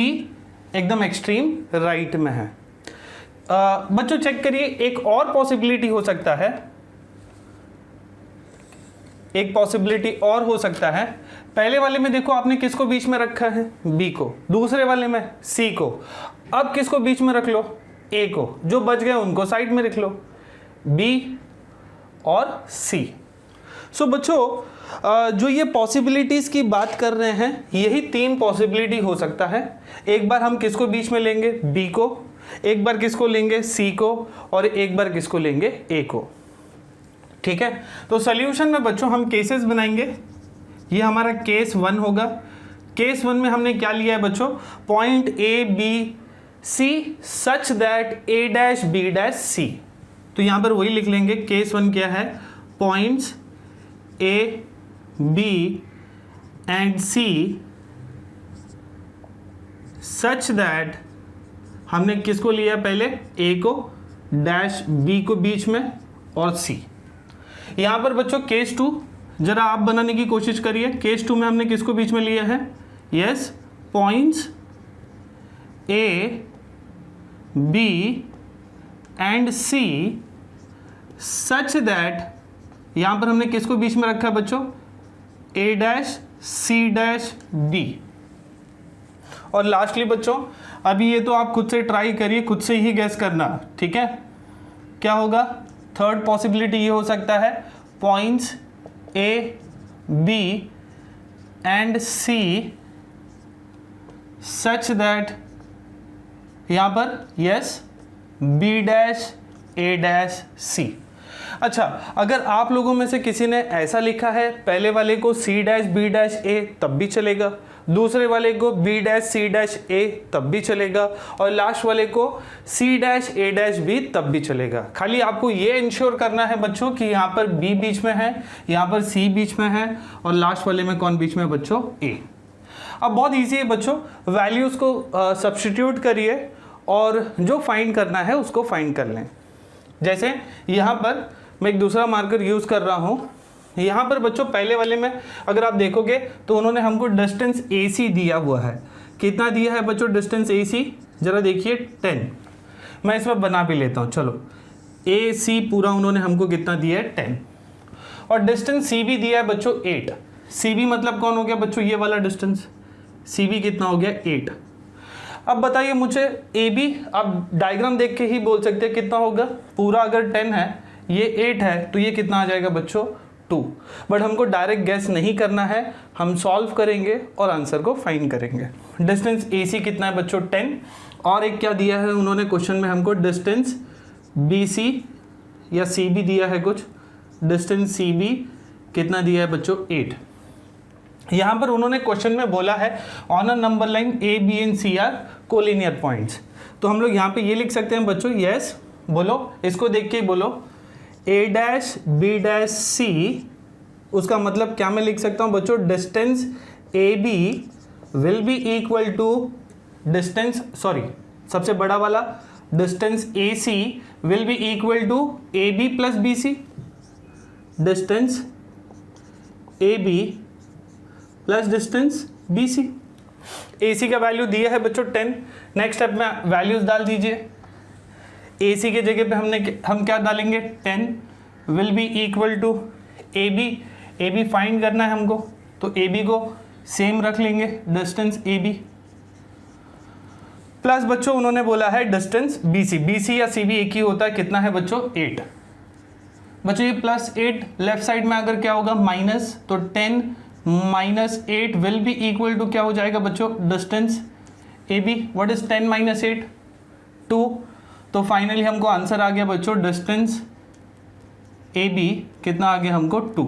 एकदम एक्सट्रीम राइट में है। बच्चों चेक करिए, एक और पॉसिबिलिटी हो सकता है, एक पॉसिबिलिटी और हो सकता है। पहले वाले में देखो आपने किसको बीच में रखा है? B को। दूसरे वाले में C को। अब किसको बीच में रख लो? A को। जो बच गए उनको साइड में रख लो, B और C। सो बच्चों जो ये पॉसिबिलिटीज की बात कर रहे हैं, यही 3 पॉसिबिलिटी हो सकता है। एक बार हम किसको बीच में लेंगे? B को, एक बार किसको लेंगे? C को, और एक बार किसको लेंगे? A को। ठीक है, तो सॉल्यूशन में बच्चों हम केसेस बनाएंगे। ये हमारा केस 1 होगा। केस 1 में हमने क्या लिया है बच्चों? Point A, B, C such that A dash B dash C। तो यहाँ पर वही लिख लेंगे। केस 1 क्या है? Points A, B and C such that, हमने किसको लिया पहले? A को, डैश B को बीच में और C। यहां पर बच्चों केस 2 जरा आप बनाने की कोशिश करिए। केस 2 में हमने किसको बीच में लिया है? Yes, points A, B and C such that, यहां पर हमने किसको बीच में रखा है बच्चों? A dash C dash B। और लास्टली बच्चों, अभी ये तो आप खुद से ट्राई करिए, खुद से ही गैस करना। ठीक है, क्या होगा? थर्ड पॉसिबिलिटी ये हो सकता है points A, B and C such that, यहां पर yes B dash A dash C। अच्छा, अगर आप लोगों में से किसी ने ऐसा लिखा है, पहले वाले को C dash B dash A तब भी चलेगा, दूसरे वाले को B dash C dash A तब भी चलेगा, और लास्ट वाले को C dash A dash B तब भी चलेगा। खाली आपको ये इंश्योर करना है बच्चों कि यहाँ पर B बीच में है, यहाँ पर C बीच में है, और लास्ट वाले में कौन बीच में है बच्चों? A। अब बहुत ईजी है बच्चों, वैल्यूज़ को सब्स्टिट्यूट करिए और जो फाइंड करना है उसको फाइंड कर लें। जैसे यहाँ पर मैं एक दूसरा मार्कर यूज़ कर रहा हूँ। यहाँ पर बच्चों पहले वाले में अगर आप देखोगे तो उन्होंने हमको डिस्टेंस AC दिया हुआ है। कितना दिया है बच्चों डिस्टेंस AC? ज़रा देखिए 10। मैं इसमें बना भी लेता हूँ, चलो। AC पूरा उन्होंने हमको कितना दिया है? 10। और डिस्टेंस CB दिया है बच्चों 8। CB मतलब कौन हो गया बच्चों? ये वाला डिस्टेंस। CB कितना हो गया? 8। अब बताइए मुझे AB, आप डायग्राम देख के ही बोल सकते हैं कितना होगा। पूरा अगर 10 है, ये 8 है, तो ये कितना आ जाएगा बच्चों? 2। बट हमको डायरेक्ट गैस नहीं करना है, हम सॉल्व करेंगे और आंसर को फाइंड करेंगे। डिस्टेंस AC कितना है बच्चों? 10। और एक क्या दिया है उन्होंने क्वेश्चन में हमको? डिस्टेंस BC या CB दिया है कुछ। डिस्टेंस CB कितना दिया है बच्चों? 8। यहाँ पर उन्होंने क्वेश्चन में बोला है on a number line A, B and C are collinear points. तो हम लोग यहाँ पे ये लिख सकते हैं बच्चों, यस बोलो, इसको देख के बोलो A dash B dash C, उसका मतलब क्या मैं लिख सकता हूँ बच्चों? Distance AB will be equal to distance, sorry सबसे बड़ा वाला distance AC will be equal to AB plus BC। Distance AB plus distance BC। AC का वैल्यू दिया है बच्चों 10। नेक्स्ट स्टेप में वैल्यूज डाल दीजिए। AC के जगह पे हम क्या डालेंगे? 10 will be equal to AB find करना है हमको, तो AB को सेम रख लेंगे, डिस्टेंस AB प्लस बच्चों उन्होंने बोला है डिस्टेंस BC या CB एक ही होता है, कितना है बच्चों? 8। बच्चों ये प्लस 8 लेफ्ट साइड में अगर क्या होगा? माइनस, तो 10 minus 8 will be equal to क्या हो जाएगा बच्चों? Distance AB। What is 10 minus 8? 2। तो फाइनली हमको आंसर आ गया बच्चों डिस्टेंस AB कितना आ गया हमको? 2।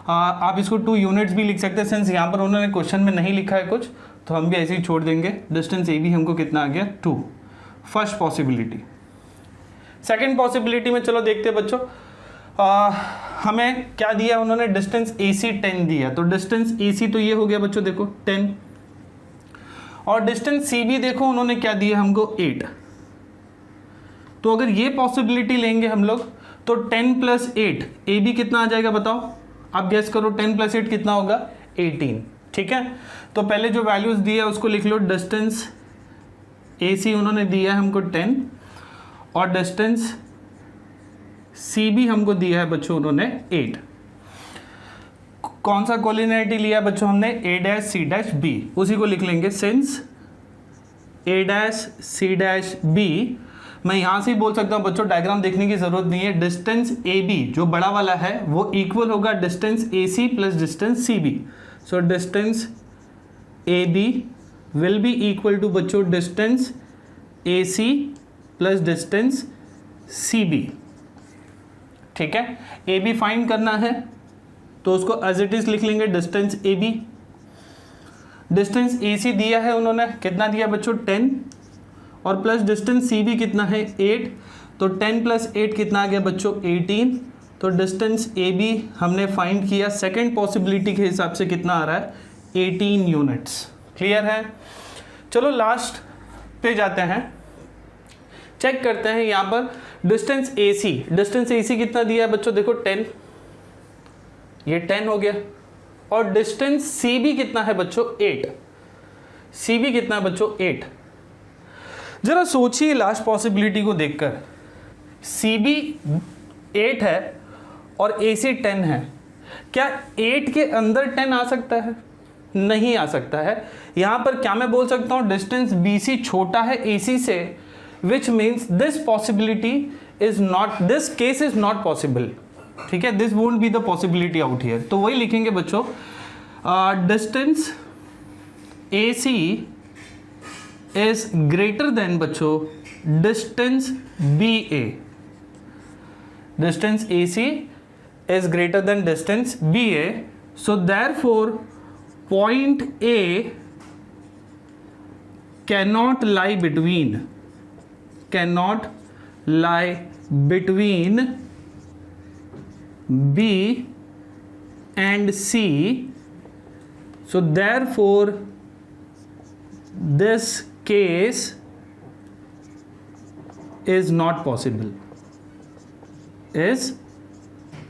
आप इसको 2 यूनिट्स भी लिख सकते हैं, सिंस यहाँ पर उन्होंने क्वेश्चन में नहीं लिखा है कुछ, तो हम भी ऐसे ही छोड़ देंगे। डिस्टेंस AB हमको कितना आ गया? 2। First possibility. सेकेंड पॉसिबिलिटी में चलो देखते हैं बच्चों, हमें क्या दिया उन्होंने? डिस्टेंस AC 10 दिया, तो डिस्टेंस AC तो ये हो गया बच्चों देखो 10, और डिस्टेंस CB देखो उन्होंने क्या दिया हमको? 8। तो अगर ये पॉसिबिलिटी लेंगे हम लोग तो 10 प्लस 8 AB कितना आ जाएगा बताओ? आप गेस करो 10 प्लस 8 कितना होगा? 18। ठीक है, तो पहले जो वैल्यूज दिया है उसको लिख लो। डिस्टेंस AC उन्होंने दिया है हमको 10 और डिस्टेंस CB हमको दिया है बच्चों उन्होंने 8। कौन सा कोलिनियरिटी लिया बच्चों हमने? A dash C dash B, उसी को लिख लेंगे। Since A dash C dash B, मैं यहाँ से ही बोल सकता हूँ बच्चों, डायग्राम देखने की जरूरत नहीं है। डिस्टेंस AB जो बड़ा वाला है वो इक्वल होगा distance AC plus distance CB। So distance AB will be equal to बच्चों distance AC plus distance CB। ठीक है, AB फाइंड करना है तो उसको एज इट इज लिख लेंगे, डिस्टेंस AB। डिस्टेंस AC दिया है उन्होंने, कितना दिया बच्चों? 10, और प्लस डिस्टेंस CB कितना है? 8। तो 10 प्लस 8 कितना आ गया बच्चों? 18। तो डिस्टेंस AB हमने फाइंड किया, सेकेंड पॉसिबिलिटी के हिसाब से कितना आ रहा है? 18 यूनिट्स। क्लियर है? चलो लास्ट पे जाते हैं, चेक करते हैं यहाँ पर डिस्टेंस AC। डिस्टेंस AC कितना दिया है बच्चों? देखो 10, ये 10 हो गया। और डिस्टेंस CB कितना है बच्चों? 8। CB कितना है बच्चों? 8। जरा सोचिए लास्ट पॉसिबिलिटी को देखकर, CB 8 है और AC 10 है, क्या 8 के अंदर 10 आ सकता है? नहीं आ सकता है। यहां पर क्या मैं बोल सकता हूं? डिस्टेंस BC छोटा है AC से, which means this possibility is not, this case is not possible. ठीक है, this won't be the possibility out here. तो वही लिखेंगे बच्चों, distance AC is greater than बच्चों distance BA। Distance AC is greater than distance BA, so therefore point A cannot lie between B and C, so therefore this case is not possible, is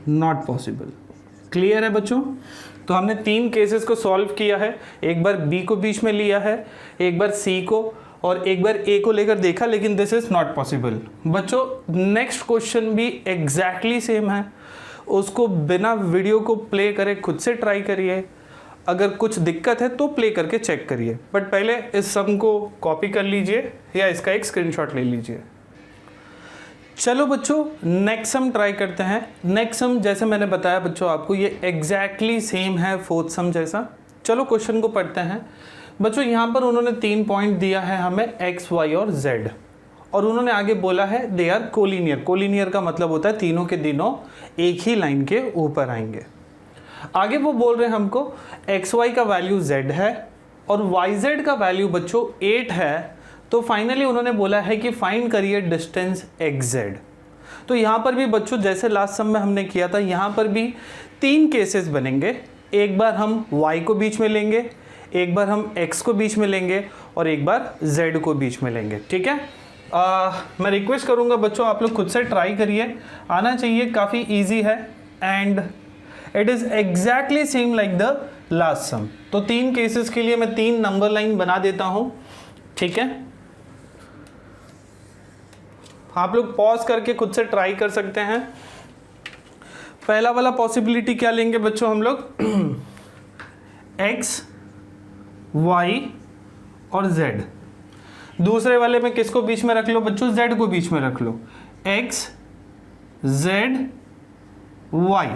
not possible. Clear है बच्चों? तो हमने 3 केसेस को सॉल्व किया है, एक बार बी को बीच में लिया है, एक बार सी को और एक बार ए को लेकर देखा, लेकिन दिस इज नॉट पॉसिबल। बच्चों नेक्स्ट क्वेश्चन भी एग्जैक्टली सेम है, उसको बिना वीडियो को प्ले करे खुद से ट्राई करिए, अगर कुछ दिक्कत है तो प्ले करके चेक करिए, बट पहले इस सम को कॉपी कर लीजिए या इसका एक स्क्रीनशॉट ले लीजिए। चलो बच्चों नेक्स्ट सम ट्राई करते हैं। नेक्स्ट सम जैसे मैंने बताया बच्चों आपको ये एग्जैक्टली सेम है फोर्थ सम जैसा। चलो क्वेश्चन को पढ़ते हैं। बच्चों यहाँ पर उन्होंने 3 पॉइंट दिया है हमें x, y और z, और उन्होंने आगे बोला है दे आर कोलिनियर। कोलिनियर का मतलब होता है तीनों के तीनों एक ही लाइन के ऊपर आएंगे। आगे वो बोल रहे हैं हमको xy का वैल्यू z है और yz का वैल्यू बच्चों 8 है, तो फाइनली उन्होंने बोला है कि फाइंड करिए डिस्टेंस xz। तो यहाँ पर भी बच्चों जैसे लास्ट सम में हमने किया था, यहाँ पर भी 3 केसेस बनेंगे। एक बार हम y को बीच में लेंगे, एक बार हम x को बीच में लेंगे और एक बार z को बीच में लेंगे। ठीक है, मैं रिक्वेस्ट करूँगा बच्चों आप लोग खुद से ट्राई करिए, आना चाहिए, काफ़ी ईजी है and it is exactly same like the last sum. तो 3 केसेस के लिए मैं 3 नंबर लाइन बना देता हूँ। ठीक है, आप लोग पॉज करके खुद से ट्राई कर सकते हैं। पहला वाला पॉसिबिलिटी क्या लेंगे बच्चों हम लोग x, y और z। दूसरे वाले में किसको बीच में रख लो बच्चों, z को बीच में रख लो, x, z, y।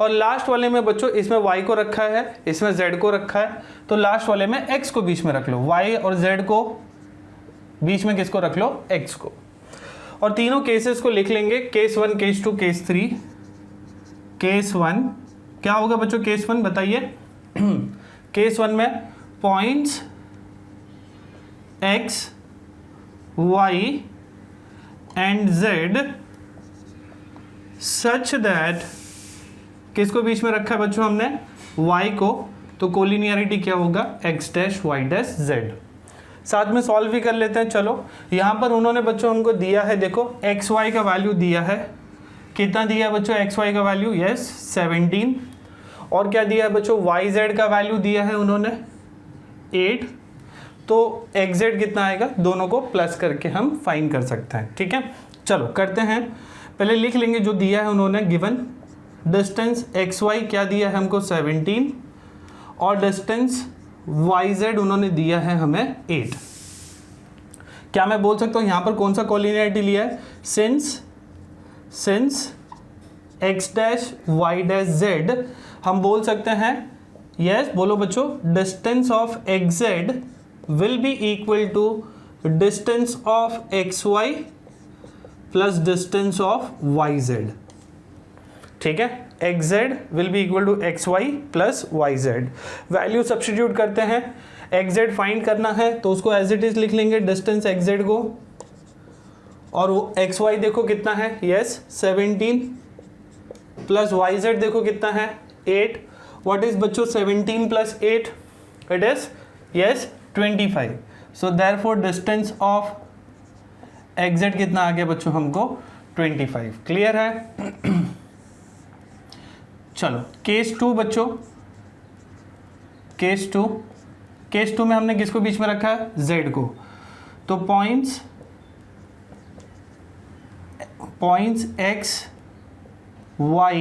और लास्ट वाले में बच्चों इसमें y को रखा है, इसमें z को रखा है, तो लास्ट वाले में x को बीच में रख लो, y और z को बीच में किसको रख लो, x को। और तीनों केसेस को लिख लेंगे, केस 1, केस 2, केस 3। केस 1 क्या होगा बच्चों, केस 1 बताइए। केस 1 में points x, y and z such that, किसको बीच में रखा है बच्चों हमने, y को, तो कोलिनियरिटी क्या होगा, x dash y dash z। साथ में सॉल्व भी कर लेते हैं। चलो यहाँ पर उन्होंने बच्चों हमको दिया है, देखो एक्स वाई का वैल्यू दिया है, कितना दिया है बच्चों एक्स वाई का वैल्यू, यस 17। और क्या दिया है बच्चों, वाई जेड का वैल्यू दिया है उन्होंने 8। तो एक्स जेड कितना आएगा, दोनों को प्लस करके हम फाइंड कर सकते हैं। ठीक है, चलो करते हैं। पहले लिख लेंगे जो दिया है उन्होंने, गिवन डिस्टेंस एक्स वाई क्या दिया है हमको 17 और डिस्टेंस YZ उन्होंने दिया है हमें 8। क्या मैं बोल सकता हूँ यहाँ पर कौन सा कोलिनियरिटी लिया है, since x dash y dash z, हम बोल सकते हैं यस, बोलो बच्चों, distance of xz will be equal to distance of xy plus distance of yz। ठीक है, xz will be equal to xy plus yz। Value substitute करते हैं, xz फाइंड करना है तो उसको एज इट इज लिख लेंगे डिस्टेंस xz को, और वो xy देखो कितना है, यस 17 प्लस yz देखो कितना है 8। व्हाट इज बच्चों 17 plus 8, it is yes 25। So therefore distance of xz कितना आ गया बच्चों हमको 25। क्लियर है। चलो केस 2 बच्चों, केस 2 में हमने किसको बीच में रखा है, z को। तो points x, y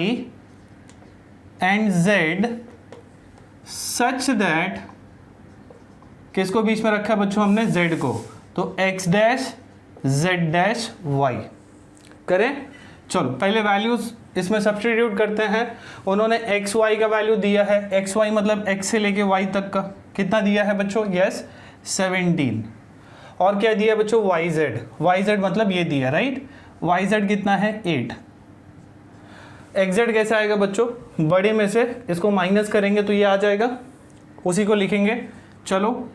and z such that, किसको बीच में रखा है बच्चों हमने, z को, तो x dash z dash y करें। चलो पहले वैल्यूज इसमें सब्स्टिट्यूट करते हैं। उन्होंने एक्स वाई का वैल्यू दिया है, एक्स वाई मतलब एक्स से लेके वाई तक का, कितना दिया है बच्चों, यस 17। और क्या दिया बच्चों, वाई जेड मतलब ये दिया, राइट, वाई जेड कितना है 8। एक्स जेड कैसे आएगा बच्चों, बड़े में से इसको माइनस करेंगे तो ये आ जाएगा, उसी को लिखेंगे। चलो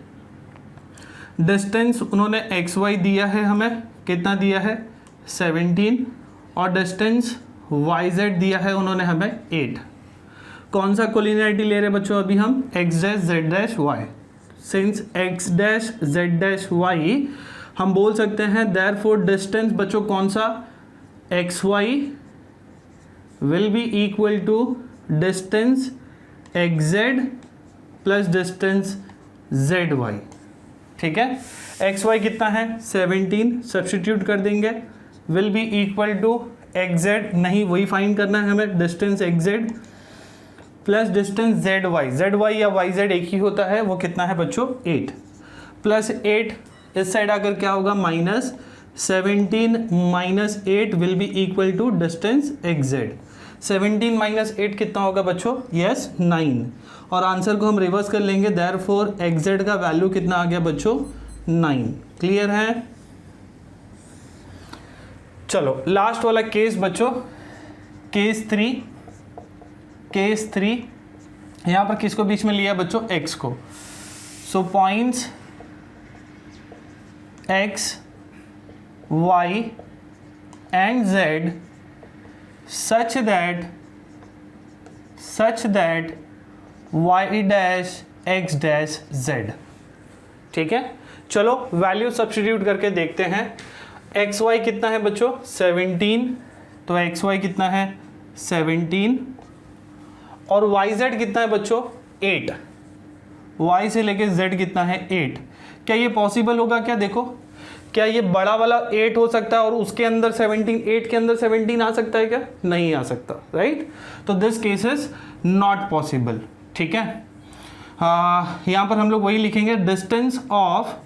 डिस्टेंस उन्होंने एक्स वाई दिया है हमें, कितना दिया है 17, और डिस्टेंस YZ दिया है उन्होंने हमें 8। कौन सा कोलिनियरिटी ले रहे बच्चों अभी हम, x dash z dash y। Since x dash z dash y हम बोल सकते हैं देयरफॉर डिस्टेंस बच्चों कौन सा, xy will be equal to distance xz plus distance zy। ठीक है, एक्स वाई कितना है 17, सब्सटीट्यूट कर देंगे, will be equal to xz, नहीं वही फाइंड करना है हमें, distance xz plus distance zy या yz एक ही होता है, वो कितना है बच्चों 8, प्लस 8 इस साइड आकर क्या होगा -17 minus 8 will be equal to distance xz। 17 minus 8 कितना होगा बच्चों, यस 9, और आंसर को हम रिवर्स कर लेंगे, देयरफॉर xz का वैल्यू कितना आ गया बच्चों 9। क्लियर है? चलो लास्ट वाला केस बच्चों, केस 3 यहां पर किसको बीच में लिया बच्चों, x को। सो points x y and z such that y dash x dash z। ठीक है, चलो वैल्यू सब्स्टिट्यूट करके देखते हैं। एक्स वाई कितना है बच्चों 17, तो एक्स वाई कितना है 17, और वाई जेड कितना है बच्चों 8, वाई से लेके जेड कितना है 8। क्या ये पॉसिबल होगा क्या, देखो क्या ये बड़ा वाला 8 हो सकता है और उसके अंदर 17, 8 के अंदर 17 आ सकता है क्या, नहीं आ सकता, राइट। तो this case is not possible. ठीक है, यहां पर हम लोग वही लिखेंगे, डिस्टेंस ऑफ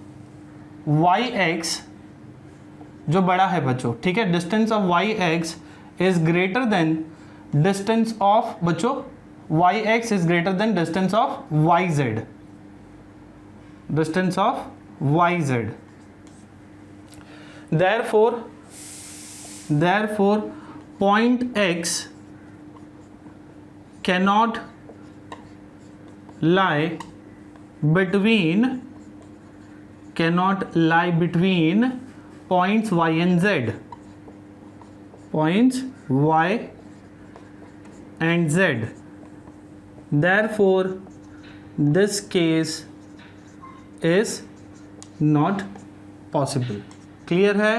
वाई एक्स जो बड़ा है बच्चों, ठीक है, distance of Y X is greater than distance of बच्चों Y X is greater than distance of Y Z, distance of Y Z. therefore point x cannot lie between points y and z, points y and z, therefore this case is not possible। Clear है?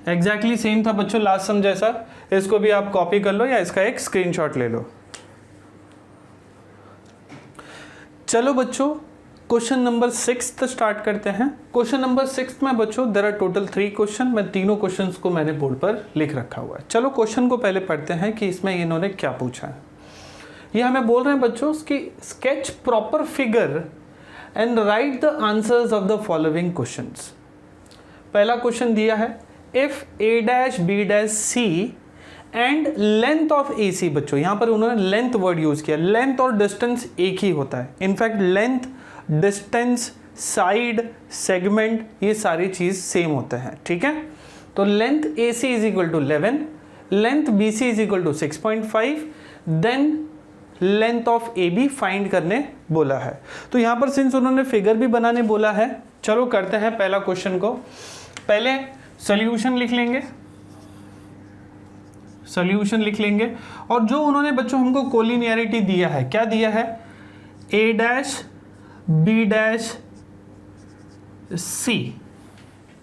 एग्जैक्टली सेम था बच्चों लास्ट सम जैसा, इसको भी आप कॉपी कर लो या इसका एक स्क्रीनशॉट ले लो। चलो बच्चों क्वेश्चन नंबर 6 स्टार्ट करते हैं। क्वेश्चन नंबर 6 में बच्चों देयर आर टोटल 3 क्वेश्चन, मैं तीनों क्वेश्चंस को मैंने बोर्ड पर लिख रखा हुआ है। चलो क्वेश्चन को पहले पढ़ते हैं कि इसमें इन्होंने क्या पूछा है। ये हमें बोल रहे हैं बच्चों कि sketch proper figure and write the answers of the following questions. पहला क्वेश्चन दिया है, if A dash B dash C and length of A C. बच्चों यहां पर उन्होंने लेंथ वर्ड यूज किया, लेंथ और डिस्टेंस एक ही होता है। In fact length, distance, side, segment ये सारी चीज सेम होते हैं। ठीक है, तो length A C is equal to 11, length B C is equal to 6.5, then length of A B find करने बोला है। तो यहां पर सिंस उन्होंने फिगर भी बनाने बोला है, चलो करते हैं पहला क्वेश्चन को। पहले सॉल्यूशन लिख लेंगे, सॉल्यूशन लिख लेंगे, और जो उन्होंने बच्चों हमको कोलिनियरिटी दिया है, क्या दिया है, ए डैश बी डैश सी।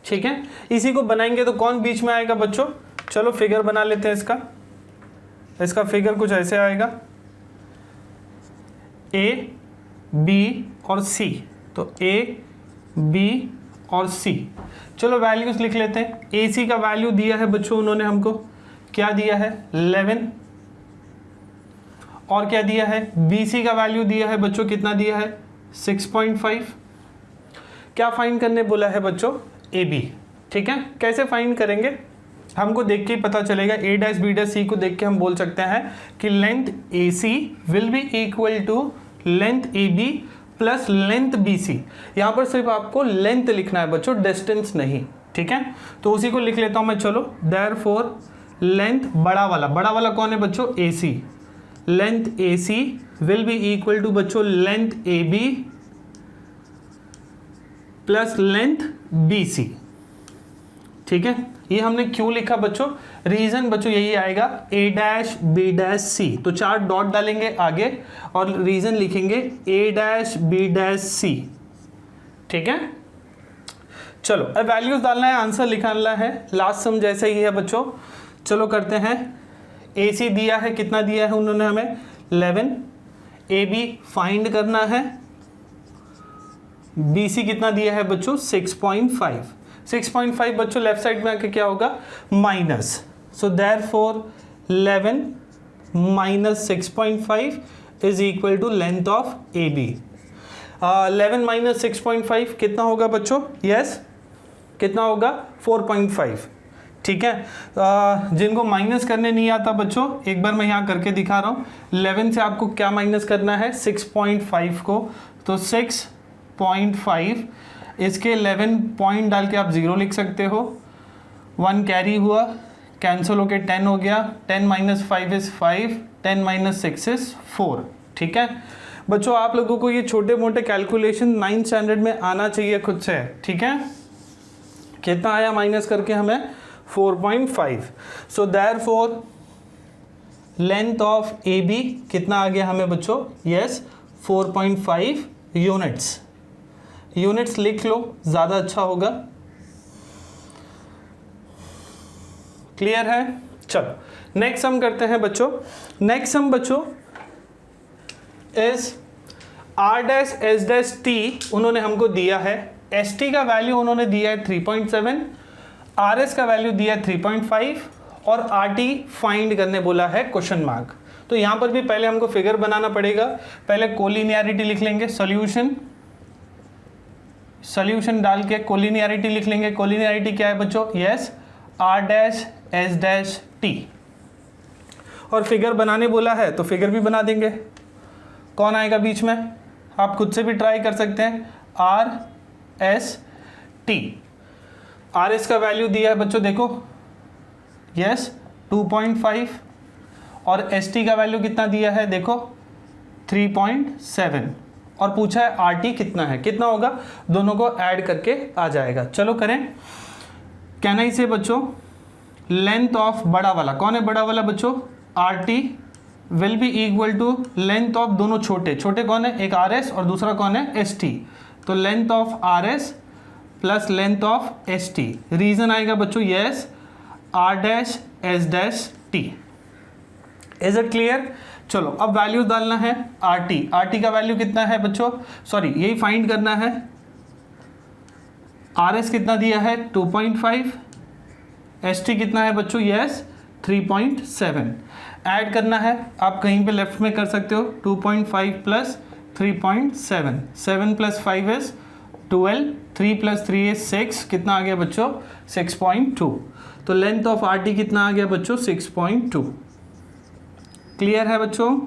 ठीक है, इसी को बनाएंगे तो कौन बीच में आएगा बच्चों, चलो फिगर बना लेते हैं इसका फिगर कुछ ऐसे आएगा, ए बी और सी, तो ए बी और सी। चलो वैल्यूज लिख लेते हैं। ए सी का वैल्यू दिया है बच्चों उन्होंने हमको, क्या दिया है 11, और क्या दिया है बी सी का वैल्यू दिया है बच्चों, कितना दिया है 6.5। क्या फाइंड करने बोला है बच्चों, ए बी। ठीक है, कैसे फाइंड करेंगे, हमको देख के ही पता चलेगा। A dash B dash C को देख के हम बोल सकते हैं कि length A C will be equal to length A B plus length B C. यहां पर सिर्फ आपको लेंथ लिखना है बच्चों, डिस्टेंस नहीं। ठीक है, तो उसी को लिख लेता हूं मैं, चलो देयरफॉर लेंथ बड़ा वाला कौन है बच्चों, A C, length A C will be equal to बच्चों length A B plus length B C. ठीक है, ये हमने क्यों लिखा बच्चों, रीजन बच्चों यही आएगा, ए डैश बी डैश सी, तो 4 डॉट डालेंगे आगे और रीजन लिखेंगे ए डैश बी डैश सी। ठीक है, चलो अब वैल्यूज डालना है, आंसर निकालना है, लास्ट सम जैसे ही है बच्चों। चलो करते हैं AC दिया है, कितना दिया है उन्होंने हमें 11, AB फाइंड करना है, BC कितना दिया है बच्चों 6.5, 6.5 बच्चों लेफ्ट साइड में आके क्या होगा minus, so therefore 11 minus 6.5 is equal to length of AB। 11 minus 6.5 कितना होगा बच्चों, यस कितना होगा 4.5, ठीक है। जिनको माइनस करने नहीं आता बच्चों, एक बार मैं यहाँ करके दिखा रहा हूँ। 11 से आपको क्या माइनस करना है 6.5 को, तो 6.5 इसके 11 पॉइंट डाल के आप 0 लिख सकते हो, 1 कैरी हुआ, कैंसिल होके 10 हो गया, 10 माइनस 5 इज 5, 10 माइनस 6 इज 4, ठीक है बच्चों। आप लोगों को ये छोटे मोटे कैलकुलेशन 9th स्टैंडर्ड में आना चाहिए खुद से, ठीक है। कितना आया माइनस करके हमें 4.5, so therefore length of AB कितना आ गया हमें बच्चों, यस 4.5 यूनिट्स। यूनिट्स लिख लो, ज़्यादा अच्छा होगा, क्लियर है। चलो नेक्स्ट सम करते हैं बच्चों। नेक्स्ट सम बच्चों is R dash S dash T उन्होंने हमको दिया है, ST का वैल्यू उन्होंने दिया है 3.7, RS का वैल्यू दिया है 3.5 और RT फाइंड करने बोला है क्वेश्चन मार्क। तो यहाँ पर भी पहले हमको फिगर बनाना पड़ेगा, पहले कोलिनियरिटी लिख लेंगे, सॉल्यूशन डाल के कोलिनियरिटी लिख लेंगे। कोलिनियरिटी क्या है बच्चों, yes R dash S dash T, और फिगर बनाने बोला है तो फिगर भी बना देंगे। कौन आएगा बीच में, आप खुद से भी ट्राई कर सकते हैं, RST। RS का वैल्यू दिया है बच्चों देखो, यस 2.5 और ST का वैल्यू कितना दिया है देखो 3.7 और पूछा है RT कितना है, कितना होगा, दोनों को ऐड करके आ जाएगा। चलो करें। कहना ही से बच्चों लेंथ ऑफ बड़ा वाला, कौन है बड़ा वाला बच्चों, RT will be equal to length of दोनों छोटे, छोटे कौन है, एक RS और दूसरा कौन है ST, तो length of RS plus length of ST। Reason आएगा बच्चों yes R dash S dash T। Is it clear. चलो अब वैल्यूज डालना है, RT का वैल्यू कितना है बच्चों, सॉरी यही फाइंड करना है। RS कितना दिया है 2.5, ST कितना है बच्चों, यस 3.7। ऐड करना है, आप कहीं पे लेफ्ट में कर सकते हो, 2.5 plus 3.7, 7 plus 5 is 12, 3 plus 3 is 6, कितना आ गया बच्चों 6.2। तो लेंथ ऑफ RT कितना आ गया बच्चों 6.2। क्लियर है बच्चों।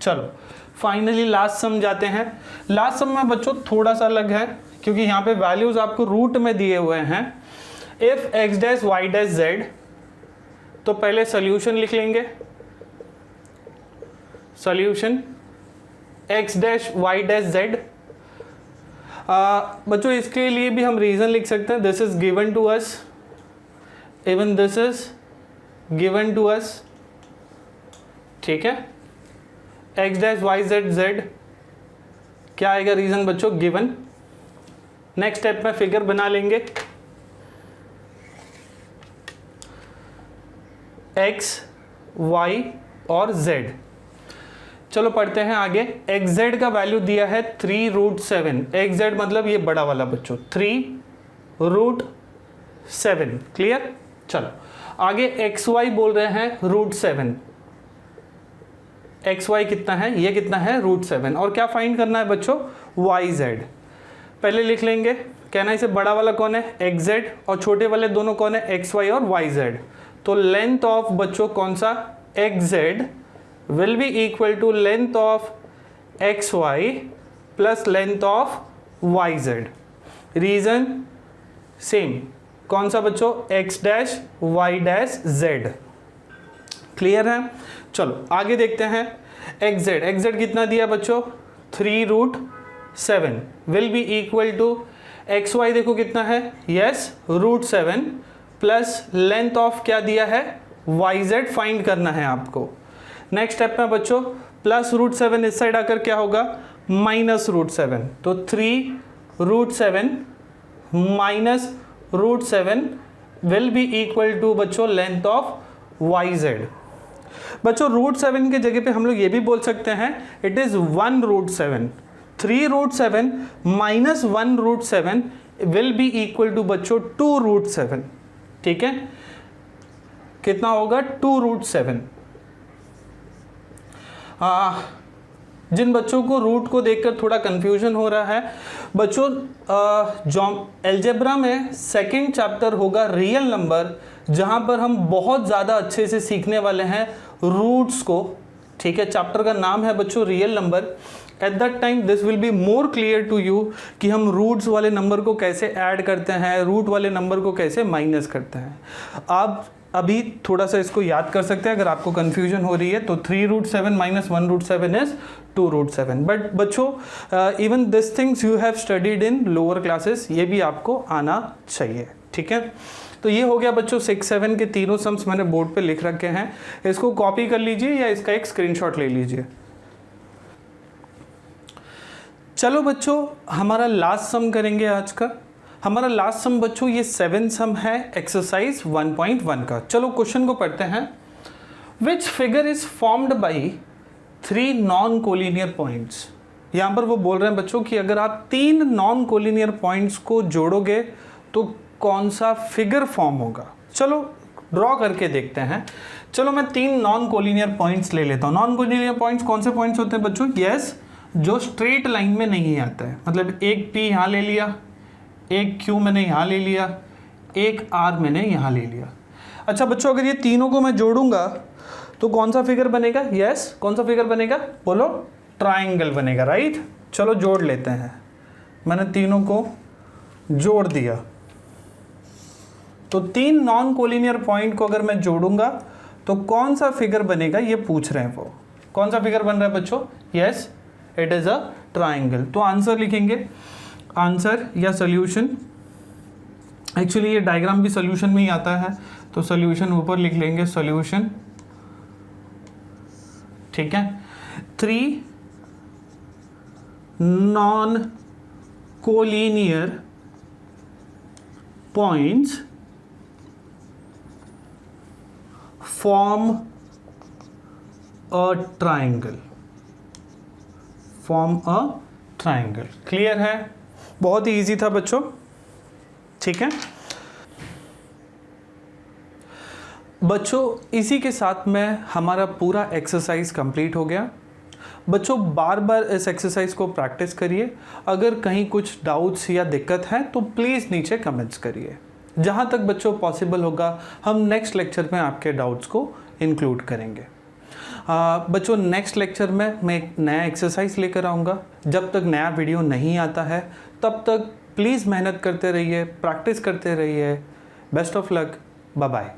चलो फाइनली लास्ट सम जाते हैं। लास्ट सम में बच्चों थोड़ा सा अलग है क्योंकि यहाँ पे वैल्यूज आपको रूट में दिए हुए हैं। If x dash y dash z, तो पहले सोल्यूशन लिख लेंगे, solution x dash y dash z। बच्चों इसके लिए भी हम रीजन लिख सकते हैं, this is given to us, even this is given to us, ठीक है। x dash y z z क्या आएगा रीजन बच्चों, गिवन। नेक्स्ट स्टेप में फिगर बना लेंगे, x y और z। चलो पढ़ते हैं आगे। xz का वैल्यू दिया है 3√7, xz मतलब ये बड़ा वाला बच्चों 3√7। क्लियर। चलो आगे xy बोल रहे हैं √7, xy कितना है, ये कितना है √7, और क्या फाइंड करना है बच्चों yz। पहले लिख लेंगे, कहना इसे बड़ा वाला कौन है xz और छोटे वाले दोनों कौन है xy और yz। तो लेंथ ऑफ बच्चों कौन सा xz will be equal to length of xy plus length of yz। Reason same, कौन सा बच्चों x dash y dash z। Clear है। चलो आगे देखते हैं। xz कितना दिया बच्चों 3√7 will be equal to xy देखो कितना है, यस √7 प्लस लेंथ ऑफ क्या दिया है yz फाइंड करना है आपको। नेक्स्ट स्टेप में बच्चों प्लस √7 इस साइड आकर क्या होगा माइनस √7, तो 3√7 minus √7 will be equal to बच्चों लेंथ ऑफ YZ। बच्चों √7 के जगह पे हम लोग ये भी बोल सकते हैं it is 1√7। 3√7 minus 1√7 will be equal to बच्चों 2√7। ठीक है, कितना होगा 2√7। जिन बच्चों को रूट को देखकर थोड़ा कंफ्यूजन हो रहा है बच्चों, अलजेब्रा में सेकंड चैप्टर होगा रियल नंबर, जहां पर हम बहुत ज़्यादा अच्छे से सीखने वाले हैं रूट्स को। ठीक है, चैप्टर का नाम है बच्चों real number. At that time this will be more clear to you कि हम रूट्स वाले नंबर को कैसे ऐड करते हैं, रूट वाले नंबर को कैसे माइनस करते हैं। आप अभी थोड़ा सा इसको याद कर सकते हैं अगर आपको कंफ्यूजन हो रही है तो 3√7 माइनस 1√7 इज 2√7। बट बच्चों even this things you have studied in lower classes, ये भी आपको आना चाहिए। ठीक है, तो ये हो गया बच्चों 6, 7 के तीनों सम्स मैंने बोर्ड पे लिख रखे हैं। इसको कॉपी कर लीजिए या इसका एक स्क्रीनशॉट ले लीजिए। चलो बच्चों हमारा लास्ट सम करेंगे आज का। हमारा लास्ट सम बच्चों ये 7 सम है एक्सरसाइज 1.1 का। चलो क्वेश्चन को पढ़ते हैं। Which figure is formed by 3 non collinear points. यहाँ पर वो बोल रहे हैं बच्चों कि अगर आप 3 नॉन कोलिनियर पॉइंट्स को जोड़ोगे तो कौन सा फिगर फॉर्म होगा। चलो ड्रॉ करके देखते हैं। चलो मैं 3 नॉन कोलिनियर पॉइंट्स ले लेता हूँ। नॉन कोलिनियर पॉइंट्स कौन से पॉइंट्स होते हैं बच्चों? यस, जो स्ट्रेट लाइन में नहीं आता है। मतलब एक P यहाँ ले लिया, एक Q मैंने यहाँ ले लिया, एक R मैंने यहाँ ले लिया। अच्छा बच्चों, अगर ये तीनों को मैं जोड़ूंगा तो कौन सा फिगर बनेगा? यस, कौन सा फिगर बनेगा? बोलो, ट्राइंगल बनेगा, राइट। चलो जोड़ लेते हैं। मैंने तीनों को जोड़ दिया तो 3 नॉन कोलिनियर पॉइंट को अगर मैं जोड़ूंगा तो कौन सा फिगर बनेगा, ये पूछ रहे हैं वो। कौन सा फिगर बन रहा है बच्चों? Yes, it is a triangle. तो आंसर लिखेंगे, आंसर या सोल्यूशन। एक्चुअली ये डायग्राम भी सोल्यूशन में ही आता है तो सोल्यूशन ऊपर लिख लेंगे, सोल्यूशन। ठीक है, 3 non collinear points form a triangle, form a triangle. Clear है? बहुत ही इजी था बच्चों। ठीक है बच्चों, इसी के साथ में हमारा पूरा एक्सरसाइज कंप्लीट हो गया। बच्चों बार बार इस एक्सरसाइज को प्रैक्टिस करिए। अगर कहीं कुछ डाउट्स या दिक्कत है तो प्लीज़ नीचे कमेंट्स करिए। जहाँ तक बच्चों पॉसिबल होगा हम नेक्स्ट लेक्चर में आपके डाउट्स को इंक्लूड करेंगे। बच्चों नेक्स्ट लेक्चर में मैं एक नया एक्सरसाइज लेकर आऊँगा। जब तक नया वीडियो नहीं आता है तब तक प्लीज़ मेहनत करते रहिए, प्रैक्टिस करते रहिए। Best of luck, bye bye.